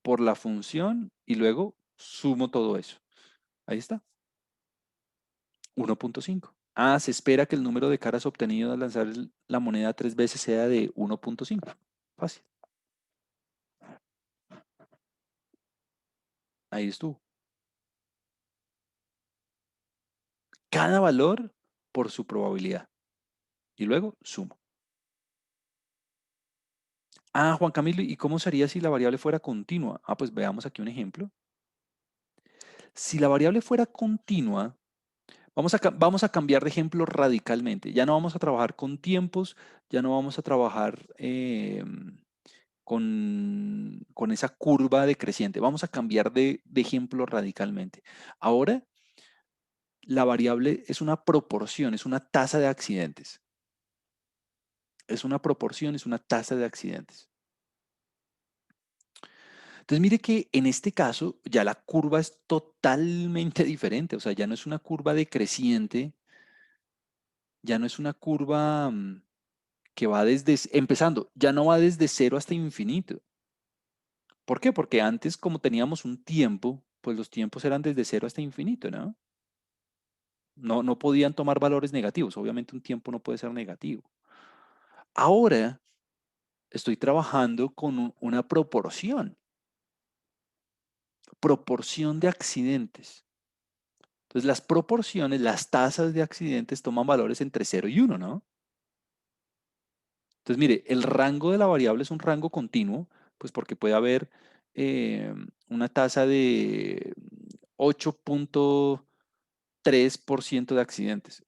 por la función y luego sumo todo eso. Ahí está, 1.5. Ah, se espera que el número de caras obtenido al lanzar la moneda 3 veces sea de 1.5. Fácil. Ahí estuvo. Cada valor por su probabilidad. Y luego sumo. Ah, Juan Camilo, ¿y cómo sería si la variable fuera continua? Ah, pues veamos aquí un ejemplo. Si la variable fuera continua, vamos a cambiar de ejemplo radicalmente. Ya no vamos a trabajar con tiempos, ya no vamos a trabajar con esa curva decreciente. Vamos a cambiar de ejemplo radicalmente. Ahora, la variable es una proporción, es una tasa de accidentes. Es una proporción, es una tasa de accidentes. Entonces, mire que en este caso ya la curva es totalmente diferente, o sea, ya no es una curva decreciente, ya no es una curva que va empezando, ya no va desde 0 hasta infinito. ¿Por qué? Porque antes, como teníamos un tiempo, pues los tiempos eran desde 0 hasta infinito, ¿no? No podían tomar valores negativos, obviamente un tiempo no puede ser negativo. Ahora estoy trabajando con una proporción de accidentes. Entonces, las proporciones, las tasas de accidentes toman valores entre 0 y 1, ¿no? Entonces, mire, el rango de la variable es un rango continuo, pues porque puede haber una tasa de 8.3% de accidentes,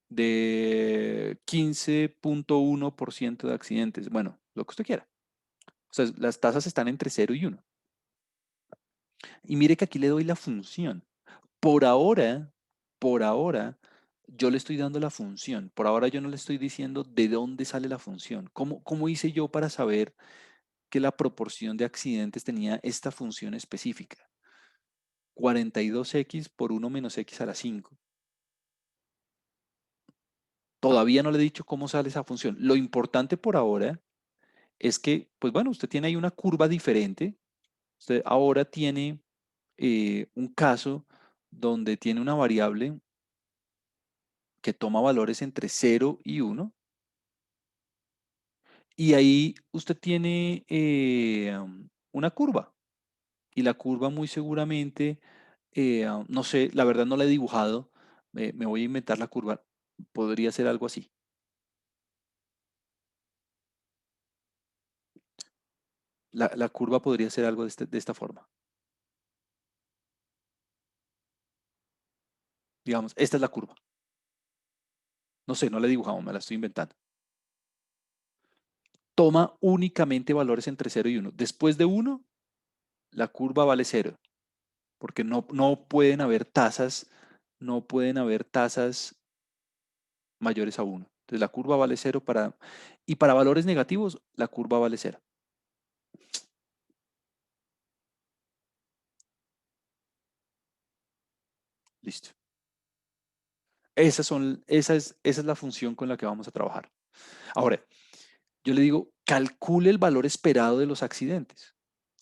de 15.1% de accidentes, bueno, lo que usted quiera. O sea, las tasas están entre 0 y 1. Y mire que aquí le doy la función. Por ahora, por ahora, yo le estoy dando la función. Por ahora yo no le estoy diciendo de dónde sale la función. ¿Cómo hice yo para saber que la proporción de accidentes tenía esta función específica? 42x por 1 menos x a la 5. Todavía no le he dicho cómo sale esa función. Lo importante por ahora es que, pues bueno, usted tiene ahí una curva diferente. Usted ahora tiene un caso donde tiene una variable que toma valores entre 0 y 1. Y ahí usted tiene una curva. Y la curva muy seguramente, no sé, la verdad no la he dibujado. Me voy a inventar la curva. Podría ser algo así. La curva podría ser algo de esta forma. Digamos, esta es la curva. No sé, no la he dibujado, me la estoy inventando. Toma únicamente valores entre 0 y 1. Después de 1, la curva vale 0. Porque no pueden haber tasas, no pueden haber tasas mayores a 1. Entonces la curva vale 0 y para valores negativos, la curva vale 0. Listo. Esa es la función con la que vamos a trabajar. Ahora, yo le digo, calcule el valor esperado de los accidentes.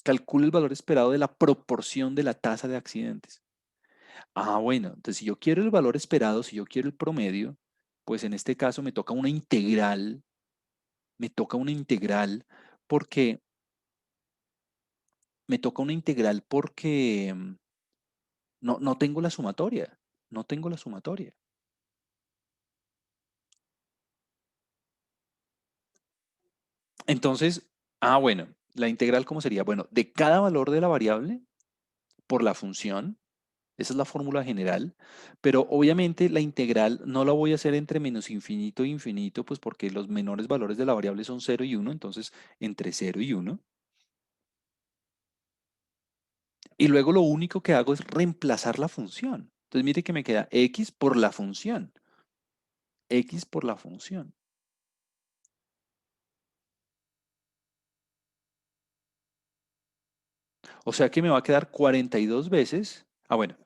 Calcule el valor esperado de la proporción de la tasa de accidentes. Ah, bueno, entonces si yo quiero el valor esperado, si yo quiero el promedio, pues en este caso me toca una integral porque no tengo la sumatoria, no tengo la sumatoria. Entonces, bueno, la integral, ¿cómo sería? Bueno, de cada valor de la variable por la función, esa es la fórmula general, pero obviamente la integral no la voy a hacer entre menos infinito e infinito, pues porque los menores valores de la variable son 0 y 1, entonces entre 0 y 1. Y luego lo único que hago es reemplazar la función. Entonces mire que me queda x por la función. X por la función. O sea que me va a quedar 42 veces. Ah, bueno,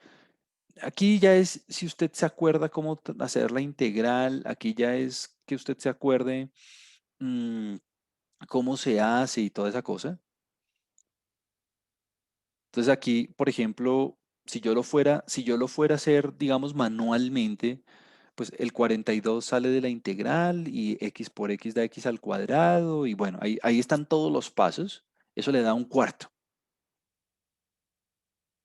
aquí ya es, si usted se acuerda cómo hacer la integral, aquí ya es que usted se acuerde mm, cómo se hace y toda esa cosa. Entonces aquí, por ejemplo, si yo lo fuera a hacer, digamos, manualmente, pues el 42 sale de la integral y x por x da x al cuadrado y bueno, ahí están todos los pasos. Eso le da un cuarto.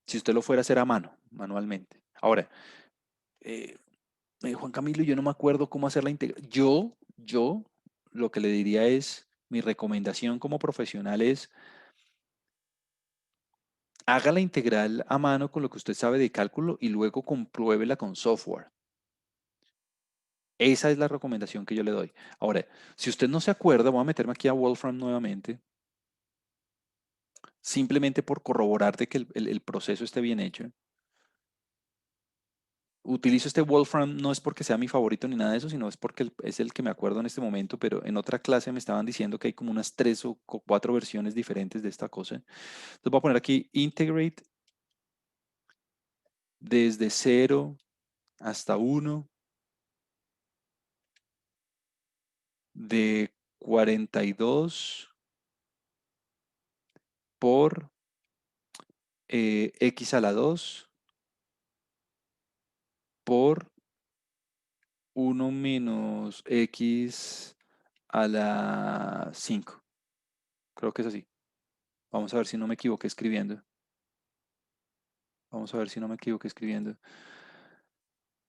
Si usted lo fuera a hacer a mano, manualmente. Ahora, eh, Juan Camilo, yo no me acuerdo cómo hacer la integral. Yo, lo que le diría es, mi recomendación como profesional es, haga la integral a mano con lo que usted sabe de cálculo y luego compruébela con software. Esa es la recomendación que yo le doy. Ahora, si usted no se acuerda, voy a meterme aquí a Wolfram nuevamente, simplemente por corroborar de que el proceso esté bien hecho. Utilizo este Wolfram no es porque sea mi favorito ni nada de eso, sino es porque es el que me acuerdo en este momento, pero en otra clase me estaban diciendo que hay como unas 3 o 4 versiones diferentes de esta cosa. Entonces voy a poner aquí integrate desde 0 hasta 1 de 42 por x a la 2 por 1 menos x a la 5. Creo que es así. Vamos a ver si no me equivoqué escribiendo. Vamos a ver si no me equivoqué escribiendo.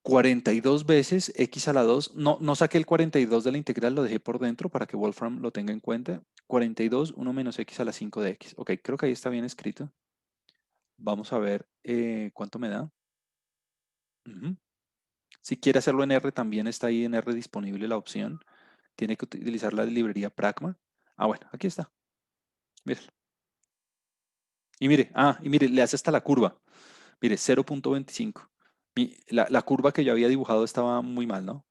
42 veces x a la 2. No, no saqué el 42 de la integral, lo dejé por dentro para que Wolfram lo tenga en cuenta. 42, 1 menos x a la 5 de x. Ok, creo que ahí está bien escrito. Vamos a ver cuánto me da. Ujú. Si quiere hacerlo en R, también está ahí en R disponible la opción. Tiene que utilizar la librería Pragma. Ah, bueno, aquí está. Mire. Y mire, le hace hasta la curva. Mire, 0,25. La curva que yo había dibujado estaba muy mal, ¿no?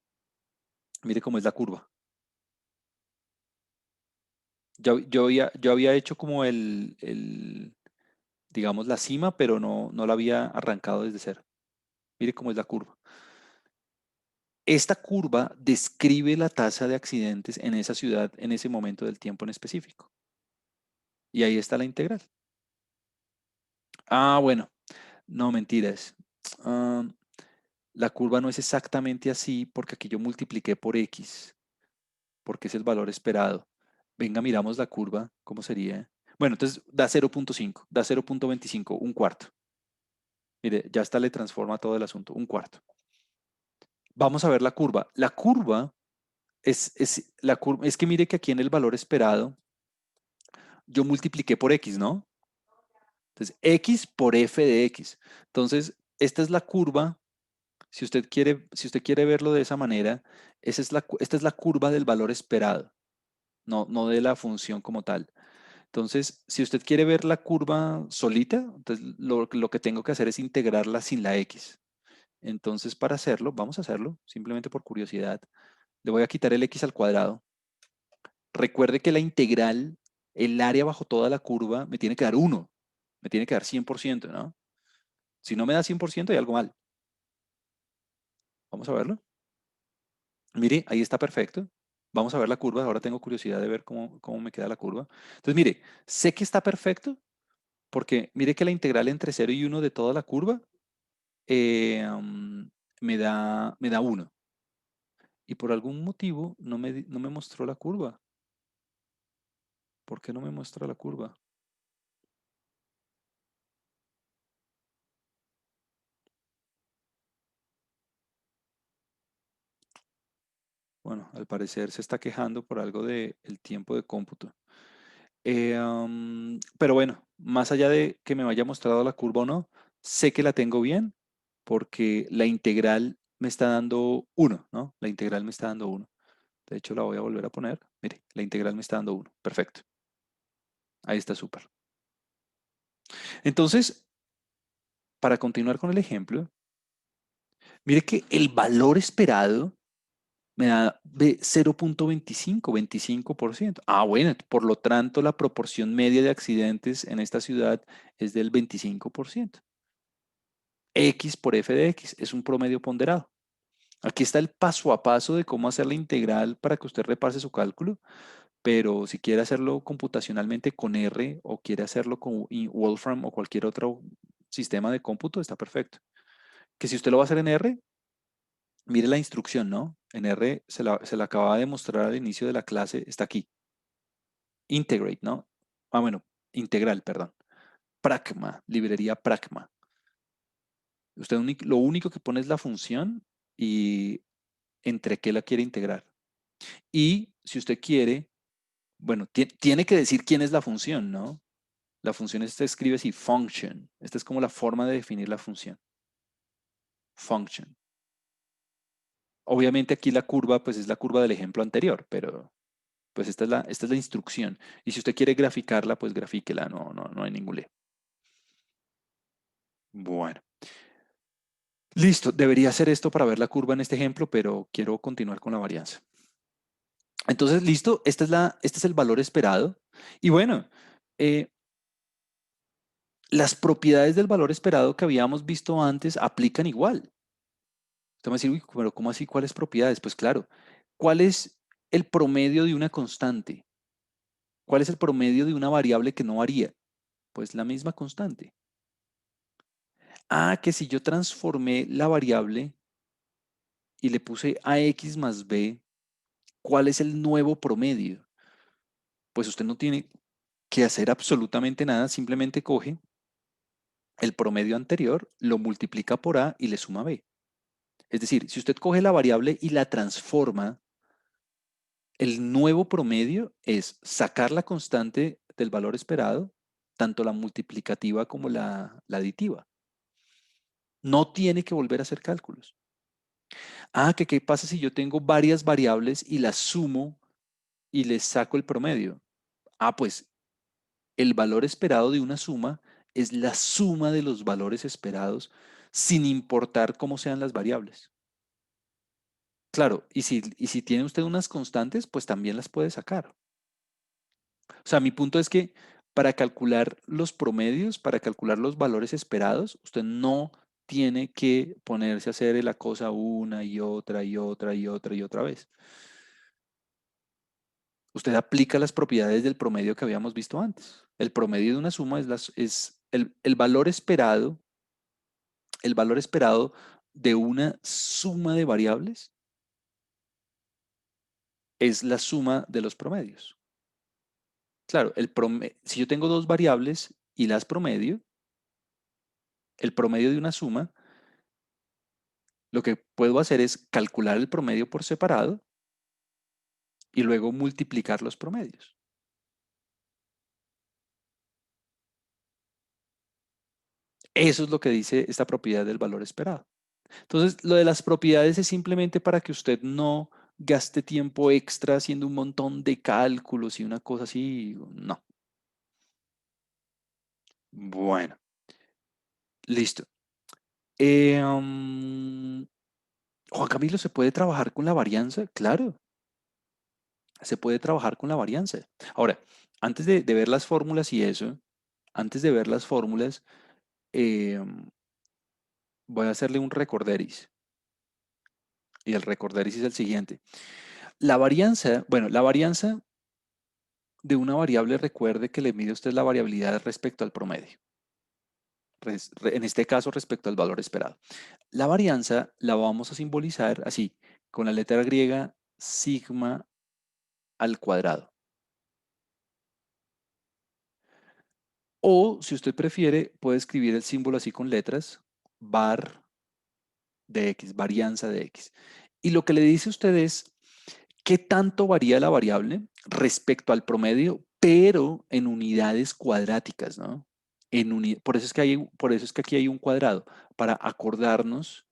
Mire cómo es la curva. Yo había hecho como digamos, la cima, pero no la había arrancado desde cero. Mire cómo es la curva. Esta curva describe la tasa de accidentes en esa ciudad en ese momento del tiempo en específico. Y ahí está la integral. Ah, bueno, no mentiras. Ah, la curva no es exactamente así porque aquí yo multipliqué por x, porque es el valor esperado. Venga, miramos la curva, ¿cómo sería? Bueno, entonces da 0,5, da 0,25, un cuarto. Mire, ya está le transforma todo el asunto, un cuarto. Vamos a ver la curva. La curva es que mire que aquí en el valor esperado yo multipliqué por x, ¿no? Entonces, x por f de x. Entonces, esta es la curva. Si usted quiere verlo de esa manera, esta es la curva del valor esperado, no de la función como tal. Entonces, si usted quiere ver la curva solita, entonces lo que tengo que hacer es integrarla sin la x. Entonces, para hacerlo, vamos a hacerlo, simplemente por curiosidad. Le voy a quitar el x al cuadrado. Recuerde que la integral, el área bajo toda la curva, me tiene que dar 1. Me tiene que dar 100%, ¿no? Si no me da 100%, hay algo mal. Vamos a verlo. Mire, ahí está perfecto. Vamos a ver la curva. Ahora tengo curiosidad de ver cómo me queda la curva. Entonces, mire, sé que está perfecto porque mire que la integral entre 0 y 1 de toda la curva eh, um, me da 1. Y por algún motivo no me mostró la curva. ¿Por qué no me muestra la curva? Bueno, al parecer se está quejando por algo del tiempo de cómputo. Pero bueno, más allá de que me haya mostrado la curva o no, sé que la tengo bien porque la integral me está dando 1, ¿no? La integral me está dando 1. De hecho, la voy a volver a poner. Mire, la integral me está dando 1. Perfecto. Ahí está súper. Entonces, para continuar con el ejemplo, Mire que el valor esperado me da de 0.25, 25%. Ah, bueno, por lo tanto, la proporción media de accidentes en esta ciudad es del 25%. X por f de X es un promedio ponderado. Aquí está el paso a paso de cómo hacer la integral para que usted repase su cálculo, pero si quiere hacerlo computacionalmente con R o quiere hacerlo con Wolfram o cualquier otro sistema de cómputo, está perfecto. Que si usted lo va a hacer en R, mire la instrucción, ¿no? En R se la acababa de mostrar al inicio de la clase, está aquí. Integrate, ¿no? Ah, bueno, integral, perdón. Pragma, librería Pragma. Usted lo único que pone es la función y entre qué la quiere integrar. Y si usted quiere, bueno, tiene que decir quién es la función, ¿no? La función esta escribe así, function. Esta es como la forma de definir la función. Function. Obviamente aquí la curva, pues es la curva del ejemplo anterior, pero pues esta es la instrucción. Y si usted quiere graficarla, pues grafíquela, no hay ningún lío. Bueno, listo. Debería hacer esto para ver la curva en este ejemplo, pero quiero continuar con la varianza. Entonces, listo, este es el valor esperado. Y bueno, eh, las propiedades del valor esperado que habíamos visto antes aplican igual. Usted me va a decir, uy, pero ¿cómo así? ¿Cuáles propiedades? Pues claro, ¿cuál es el promedio de una constante? ¿Cuál es el promedio de una variable que no varía? Pues la misma constante. Ah, que si yo transformé la variable y le puse ax más b, ¿cuál es el nuevo promedio? Pues usted no tiene que hacer absolutamente nada, simplemente coge el promedio anterior, lo multiplica por a y le suma b. Es decir, si usted coge la variable y la transforma, el nuevo promedio es sacar la constante del valor esperado, tanto la multiplicativa como la aditiva. No tiene que volver a hacer cálculos. Ah, que qué pasa si yo tengo varias variables y las sumo y les saco el promedio. Ah, pues el valor esperado de una suma es la suma de los valores esperados sin importar cómo sean las variables. Claro, y si tiene usted unas constantes, pues también las puede sacar. O sea, mi punto es que para calcular los promedios, para calcular los valores esperados, usted no tiene que ponerse a hacer la cosa una y otra y otra y otra y otra vez. Usted aplica las propiedades del promedio que habíamos visto antes. El promedio de una suma es el valor esperado de una suma de variables es la suma de los promedios. Claro, si yo tengo dos variables y las promedio, el promedio de una suma, lo que puedo hacer es calcular el promedio por separado y luego multiplicar los promedios. Eso es lo que dice esta propiedad del valor esperado. Entonces, lo de las propiedades es simplemente para que usted no gaste tiempo extra haciendo un montón de cálculos y una cosa así. No. Bueno, listo. Juan Camilo, ¿se puede trabajar con la varianza? Claro, se puede trabajar con la varianza. Ahora, antes de ver las fórmulas y eso, antes de ver las fórmulas, em, voy a hacerle un recorderis. Y el recorderis es el siguiente. La varianza, bueno, la varianza de una variable, recuerde que le mide usted la variabilidad respecto al promedio. En este caso, respecto al valor esperado. La varianza la vamos a simbolizar así, con la letra griega sigma al cuadrado. O, si usted prefiere, puede escribir el símbolo así con letras, var de x, varianza de x. Y lo que le dice a usted es qué tanto varía la variable respecto al promedio, pero en unidades cuadráticas, ¿no? Por eso es que aquí hay un cuadrado, para acordarnos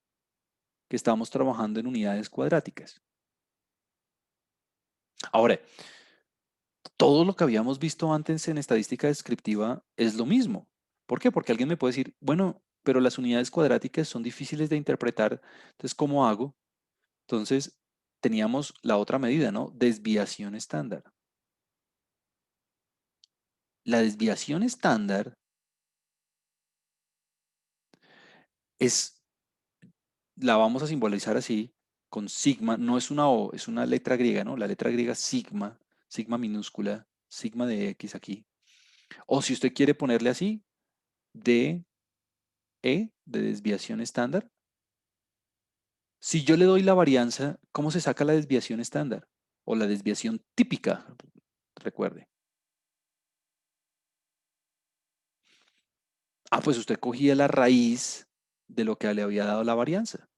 que estamos trabajando en unidades cuadráticas. Ahora, todo lo que habíamos visto antes en estadística descriptiva es lo mismo. ¿Por qué? Porque alguien me puede decir, bueno, pero las unidades cuadráticas son difíciles de interpretar. Entonces, ¿cómo hago? Entonces, teníamos la otra medida, ¿no? Desviación estándar. La desviación estándar es, la vamos a simbolizar así, con sigma, no es una O, es una letra griega, ¿no? La letra griega sigma, sigma minúscula, sigma de X aquí. O si usted quiere ponerle así, de E, de desviación estándar. Si yo le doy la varianza, ¿cómo se saca la desviación estándar? O la desviación típica, recuerde. Ah, pues usted cogía la raíz de lo que le había dado la varianza.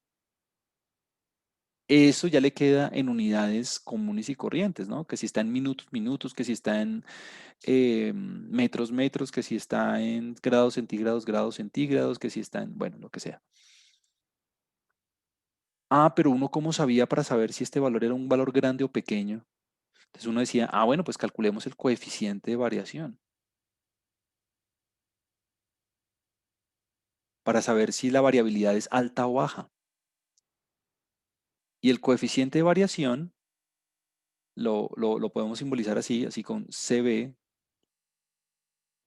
Eso ya le queda en unidades comunes y corrientes, ¿no? Que si está en minutos, minutos, que si está en metros, metros, que si está en grados centígrados, que si está en, bueno, lo que sea. Ah, pero uno cómo sabía para saber si este valor era un valor grande o pequeño. Entonces uno decía, ah, bueno, pues calculemos el coeficiente de variación para saber si la variabilidad es alta o baja. Y el coeficiente de variación lo podemos simbolizar así, así con CB,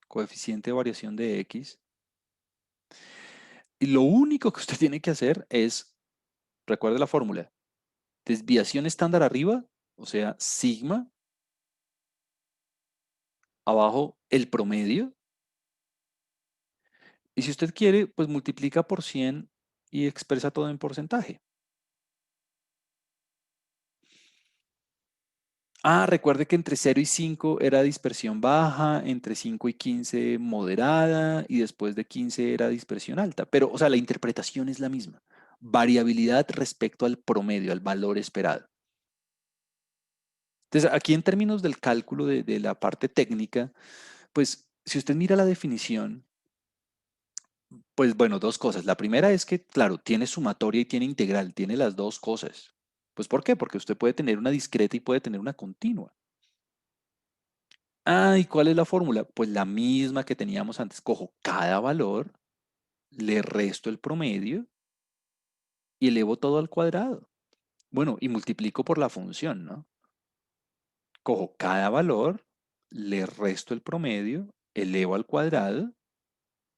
coeficiente de variación de X. Y lo único que usted tiene que hacer es, recuerde la fórmula, desviación estándar arriba, o sea, sigma, abajo el promedio. Y si usted quiere, pues multiplica por 100 y expresa todo en porcentaje. Ah, recuerde que entre 0 y 5 era dispersión baja, entre 5 y 15 moderada y después de 15 era dispersión alta. Pero, o sea, la interpretación es la misma. Variabilidad respecto al promedio, al valor esperado. Entonces, aquí en términos del cálculo de la parte técnica, pues si usted mira la definición, pues bueno, dos cosas. La primera es que, claro, tiene sumatoria y tiene integral, tiene las dos cosas. Pues ¿por qué? Porque usted puede tener una discreta y puede tener una continua. Ah, ¿y cuál es la fórmula? Pues la misma que teníamos antes. Cojo cada valor, le resto el promedio y elevo todo al cuadrado. Bueno, y multiplico por la función, ¿no? Cojo cada valor, le resto el promedio, elevo al cuadrado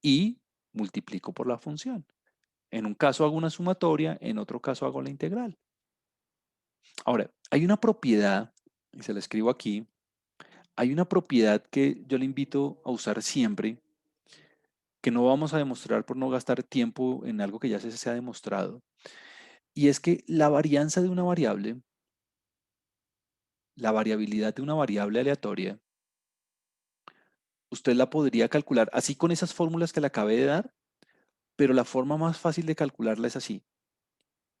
y multiplico por la función. En un caso hago una sumatoria, en otro caso hago la integral. Ahora, hay una propiedad, y se la escribo aquí, hay una propiedad que yo le invito a usar siempre, que no vamos a demostrar por no gastar tiempo en algo que ya se ha demostrado, y es que la varianza de una variable, la variabilidad de una variable aleatoria, usted la podría calcular así con esas fórmulas que le acabé de dar, pero la forma más fácil de calcularla es así.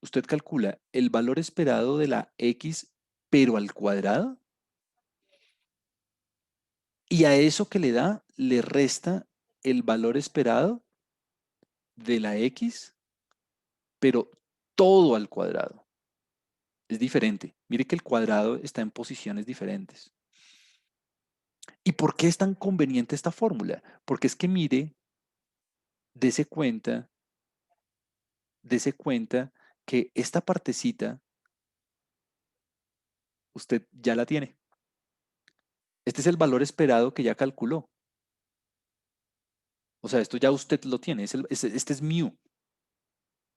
Usted calcula el valor esperado de la x, pero al cuadrado, y a eso que le da, le resta el valor esperado de la x, pero todo al cuadrado. Es diferente. Mire que el cuadrado está en posiciones diferentes. ¿Y por qué es tan conveniente esta fórmula? Porque es que mire, dése cuenta, dése cuenta que esta partecita usted ya la tiene. Este es el valor esperado que ya calculó. O sea, esto ya usted lo tiene. Este es mu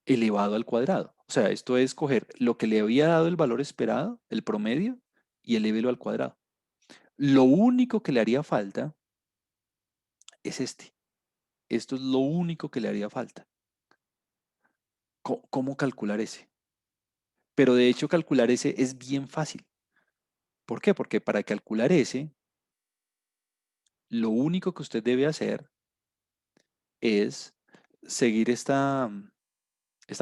elevado al cuadrado. O sea, esto es coger lo que le había dado el valor esperado, el promedio, y elévelo al cuadrado. Lo único que le haría falta es este. Esto es lo único que le haría falta. ¿Cómo calcular ese? Pero de hecho calcular ese es bien fácil. ¿Por qué? Porque para calcular ese, lo único que usted debe hacer es seguir esta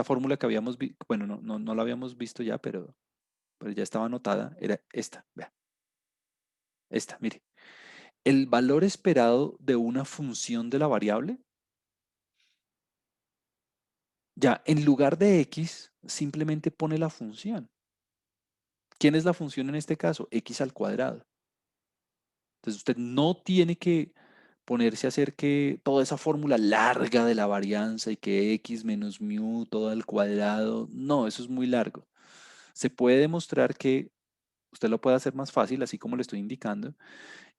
fórmula que habíamos visto, bueno, no la habíamos visto ya, pero ya estaba anotada, era esta, vea, esta, mire. El valor esperado de una función de la variable, ya en lugar de x, simplemente pone la función. ¿Quién es la función en este caso? X al cuadrado. Entonces usted no tiene que ponerse a hacer que toda esa fórmula larga de la varianza y que x menos mu todo al cuadrado, no, eso es muy largo. Se puede demostrar que usted lo puede hacer más fácil, así como le estoy indicando,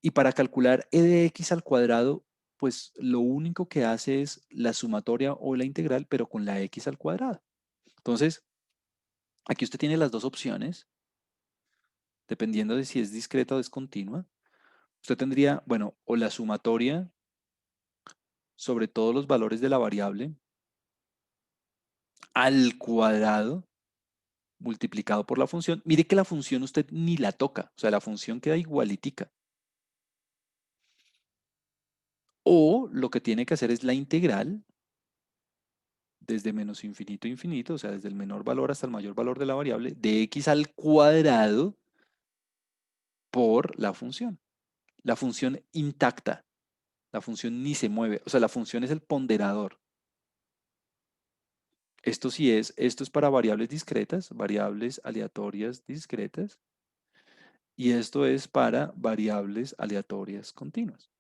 y para calcular e de x al cuadrado, pues lo único que hace es la sumatoria o la integral, pero con la x al cuadrado. Entonces, aquí usted tiene las dos opciones, dependiendo de si es discreta o discontinua. Usted tendría, bueno, o la sumatoria sobre todos los valores de la variable al cuadrado multiplicado por la función. Mire que la función usted ni la toca, o sea, la función queda igualitica. O lo que tiene que hacer es la integral desde menos infinito a infinito, o sea, desde el menor valor hasta el mayor valor de la variable, de x al cuadrado por la función intacta, la función ni se mueve, o sea, la función es el ponderador. Esto es para variables discretas, variables aleatorias discretas, y esto es para variables aleatorias continuas.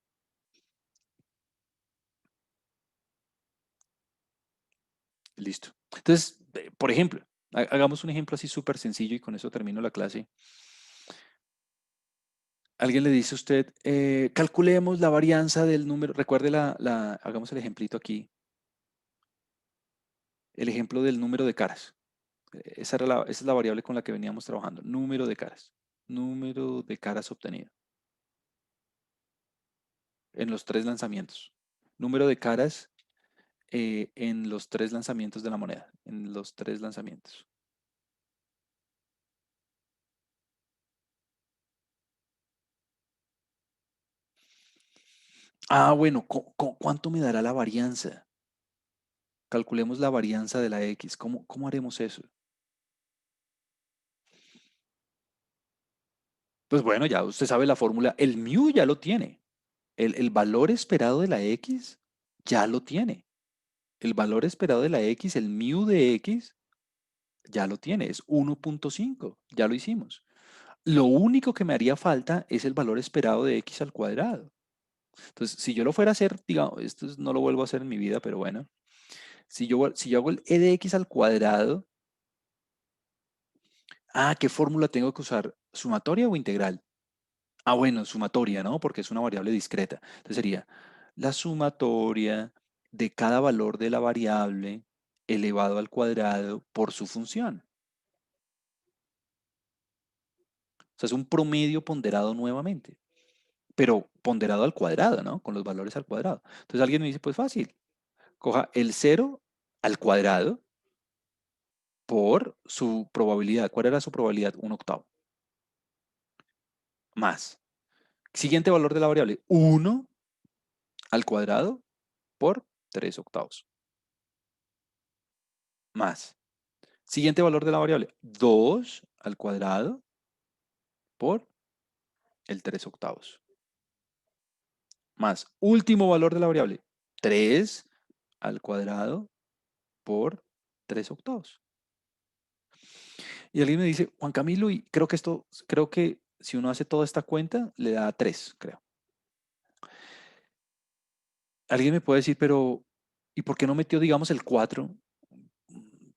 Listo. Entonces, por ejemplo, hagamos un ejemplo así súper sencillo y con eso termino la clase. Alguien le dice a usted, calculemos la varianza del número, recuerde hagamos el ejemplito aquí, el ejemplo del número de caras. Esa es la variable con la que veníamos trabajando, número de caras obtenido en los tres lanzamientos. Número de caras en los tres lanzamientos de la moneda, en los tres lanzamientos. Ah, bueno, ¿cuánto me dará la varianza? Calculemos la varianza de la X. ¿Cómo haremos eso? Pues bueno, ya usted sabe la fórmula. El mu ya lo tiene. El valor esperado de la X ya lo tiene. El valor esperado de la X, el mu de X, ya lo tiene. Es 1.5. Ya lo hicimos. Lo único que me haría falta es el valor esperado de X al cuadrado. Entonces, si yo lo fuera a hacer, digamos, no lo vuelvo a hacer en mi vida, pero bueno. Si yo hago el e de X al cuadrado, ¿qué fórmula tengo que usar? ¿Sumatoria o integral? Bueno, sumatoria, ¿no? Porque es una variable discreta. Entonces sería la sumatoria de cada valor de la variable elevado al cuadrado por su función. O sea, es un promedio ponderado nuevamente, pero ponderado al cuadrado, ¿no? Con los valores al cuadrado. Entonces alguien me dice, pues fácil, coja el cero al cuadrado por su probabilidad. ¿Cuál era su probabilidad? Un octavo. Más. Siguiente valor de la variable, uno al cuadrado por 3 octavos. Más. Siguiente valor de la variable, 2 al cuadrado por el 3 octavos. Más último valor de la variable, 3 al cuadrado por 3 octavos. Y alguien me dice, Juan Camilo, y creo que si uno hace toda esta cuenta, le da 3, creo. Alguien me puede decir, pero ¿y por qué no metió, digamos, el 4?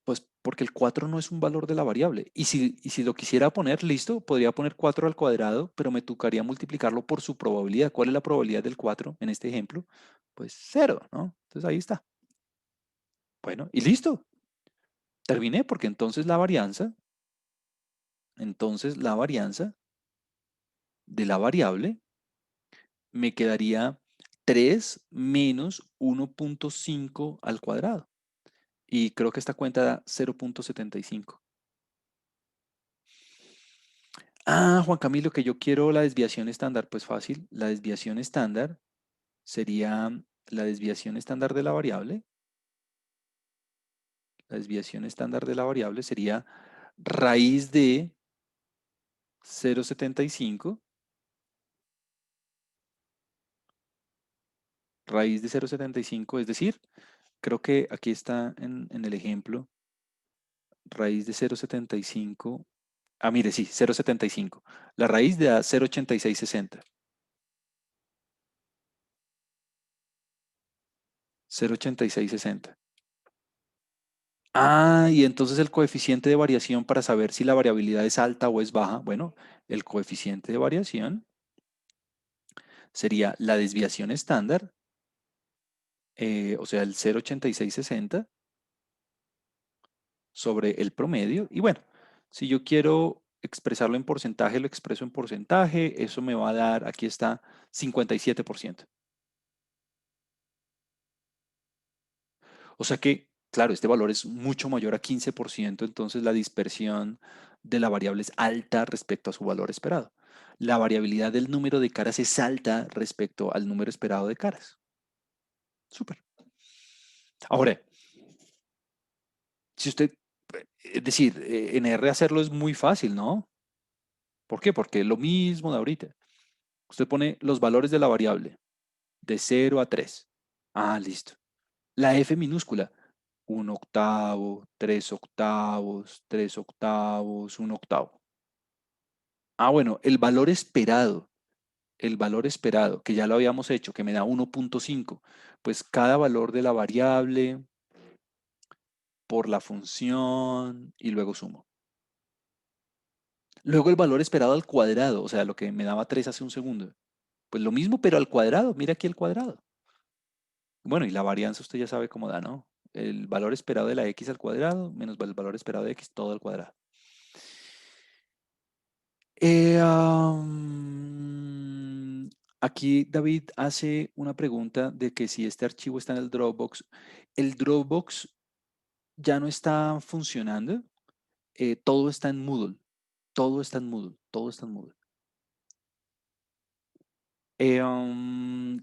Pues porque el 4 no es un valor de la variable. Y si lo quisiera poner, listo, podría poner 4 al cuadrado, pero me tocaría multiplicarlo por su probabilidad. ¿Cuál es la probabilidad del 4 en este ejemplo? Pues cero, ¿no? Entonces ahí está. Bueno, y listo. Terminé porque entonces la varianza de la variable me quedaría 3 menos 1.5 al cuadrado. Y creo que esta cuenta da 0.75. Juan Camilo, que yo quiero la desviación estándar. Pues fácil, la desviación estándar sería la desviación estándar de la variable. La desviación estándar de la variable sería raíz de 0.75, raíz de 0.75, es decir, creo que aquí está en el ejemplo, raíz de 0.75. Mire, sí, 0.75. La raíz da 0.8660. 0,8660. Ah, y entonces el coeficiente de variación para saber si la variabilidad es alta o es baja. Bueno, el coeficiente de variación sería la desviación estándar, o sea, el 0,8660 sobre el promedio. Y bueno, si yo quiero expresarlo en porcentaje, lo expreso en porcentaje. Eso me va a dar, aquí está, 57%. O sea que, claro, este valor es mucho mayor a 15%, entonces la dispersión de la variable es alta respecto a su valor esperado. La variabilidad del número de caras es alta respecto al número esperado de caras. Súper. Ahora, si usted, es decir, en R hacerlo es muy fácil, ¿no? ¿Por qué? Porque es lo mismo de ahorita. Usted pone los valores de la variable de 0 a 3. Ah, listo. La F minúscula, 1 octavo, 3 octavos, 3 octavos, 1 octavo. Ah, bueno, el valor esperado, que ya lo habíamos hecho, que me da 1,5, pues cada valor de la variable por la función y luego sumo. Luego el valor esperado al cuadrado, o sea, lo que me daba 3 hace un segundo. Pues lo mismo, pero al cuadrado. Mira aquí el cuadrado. Bueno, y la varianza usted ya sabe cómo da, ¿no? El valor esperado de la x al cuadrado menos el valor esperado de x todo al cuadrado. Aquí David hace una pregunta de que si este archivo está en el Dropbox. El Dropbox ya no está funcionando. Todo está en Moodle. Todo está en Moodle. Todo está en Moodle.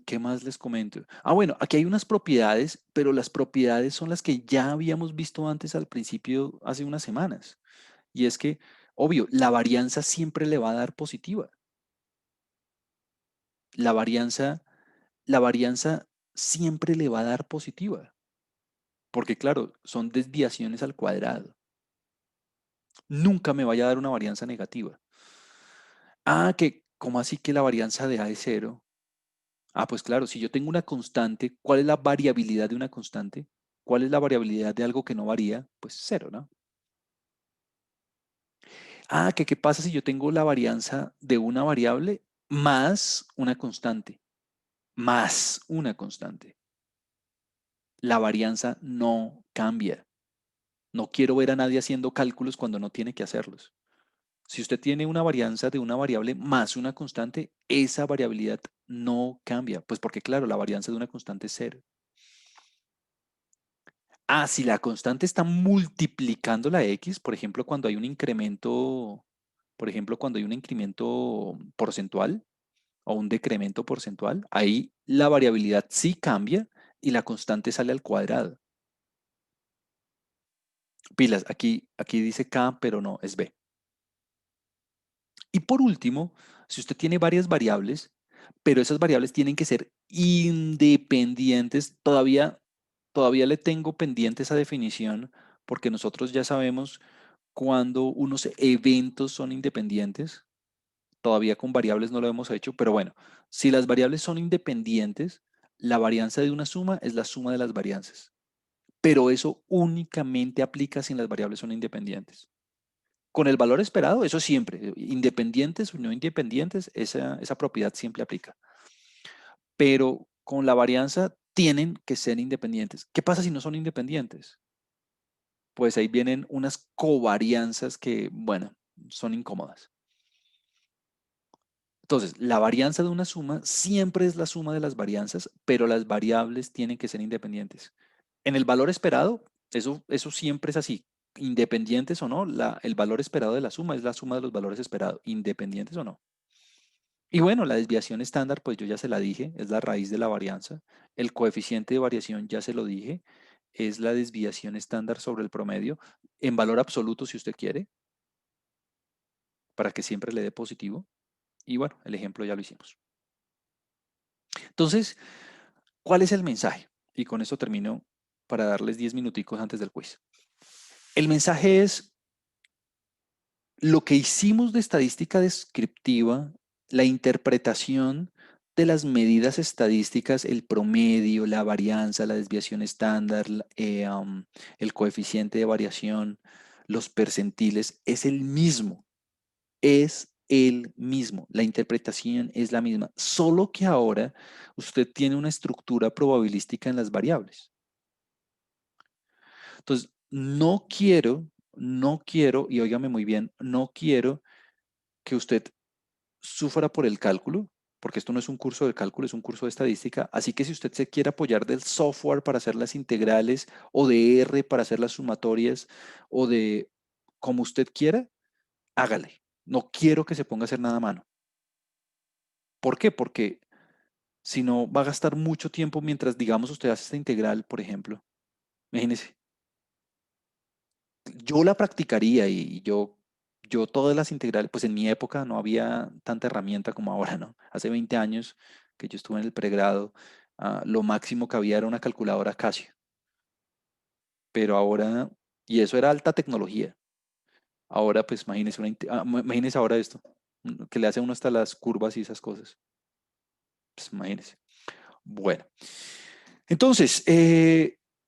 ¿Qué más les comento? Ah, bueno, aquí hay unas propiedades, pero las propiedades son las que ya habíamos visto antes al principio, hace unas semanas. Y es que, obvio, la varianza siempre le va a dar positiva. La varianza, la varianza siempre le va a dar positiva. Porque claro, son desviaciones al cuadrado. Nunca me vaya a dar una varianza negativa. Ah, que, ¿cómo así que la varianza de A es cero? Ah, pues claro, si yo tengo una constante, ¿cuál es la variabilidad de una constante? ¿Cuál es la variabilidad de algo que no varía? Pues cero, ¿no? Ah, que qué pasa si yo tengo la varianza de una variable más una constante, más una constante. La varianza no cambia. No quiero ver a nadie haciendo cálculos cuando no tiene que hacerlos. Si usted tiene una varianza de una variable más una constante, esa variabilidad no cambia. Pues porque claro, la varianza de una constante es cero. Ah, si la constante está multiplicando la x, por ejemplo, cuando hay un incremento, por ejemplo, cuando hay un incremento porcentual o un decremento porcentual, ahí la variabilidad sí cambia y la constante sale al cuadrado. Pilas, aquí dice k, pero no, es b. Y por último, si usted tiene varias variables, pero esas variables tienen que ser independientes, todavía le tengo pendiente esa definición porque nosotros ya sabemos cuando unos eventos son independientes. Todavía con variables no lo hemos hecho, pero bueno, si las variables son independientes, la varianza de una suma es la suma de las varianzas. Pero eso únicamente aplica si las variables son independientes. Con el valor esperado, eso siempre, independientes o no independientes, esa propiedad siempre aplica. Pero con la varianza tienen que ser independientes. ¿Qué pasa si no son independientes? Pues ahí vienen unas covarianzas que, bueno, son incómodas. Entonces, la varianza de una suma siempre es la suma de las varianzas, pero las variables tienen que ser independientes. En el valor esperado, eso siempre es así. Independientes o no, el valor esperado de la suma es la suma de los valores esperados, independientes o no. Y bueno, la desviación estándar, pues yo ya se la dije, es la raíz de la varianza. El coeficiente de variación ya se lo dije, es la desviación estándar sobre el promedio, en valor absoluto si usted quiere, para que siempre le dé positivo. Y bueno, el ejemplo ya lo hicimos. Entonces, ¿cuál es el mensaje? Y con esto termino para darles 10 minuticos antes del quiz. El mensaje es lo que hicimos de estadística descriptiva, la interpretación de las medidas estadísticas, el promedio, la varianza, la desviación estándar, el coeficiente de variación, los percentiles, es el mismo, la interpretación es la misma, solo que ahora usted tiene una estructura probabilística en las variables. Entonces, no quiero, y óigame muy bien, no quiero que usted sufra por el cálculo, porque esto no es un curso de cálculo, es un curso de estadística. Así que si usted se quiere apoyar del software para hacer las integrales o de R para hacer las sumatorias o de como usted quiera, hágale. No quiero que se ponga a hacer nada a mano. ¿Por qué? Porque si no, va a gastar mucho tiempo mientras, digamos, usted hace esta integral, por ejemplo. Imagínese, yo la practicaría y yo todas las integrales, pues en mi época no había tanta herramienta como ahora, ¿no? Hace 20 años que yo estuve en el pregrado, lo máximo que había era una calculadora Casio, pero ahora, y eso era alta tecnología. Ahora, pues imagínese, imagínese ahora esto, que le hace a uno hasta las curvas y esas cosas. Pues imagínese. Bueno, entonces,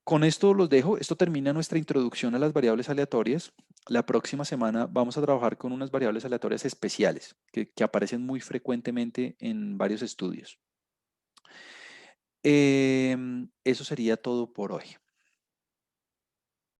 con esto los dejo. Esto termina nuestra introducción a las variables aleatorias. La próxima semana vamos a trabajar con unas variables aleatorias especiales que aparecen muy frecuentemente en varios estudios. Eso sería todo por hoy.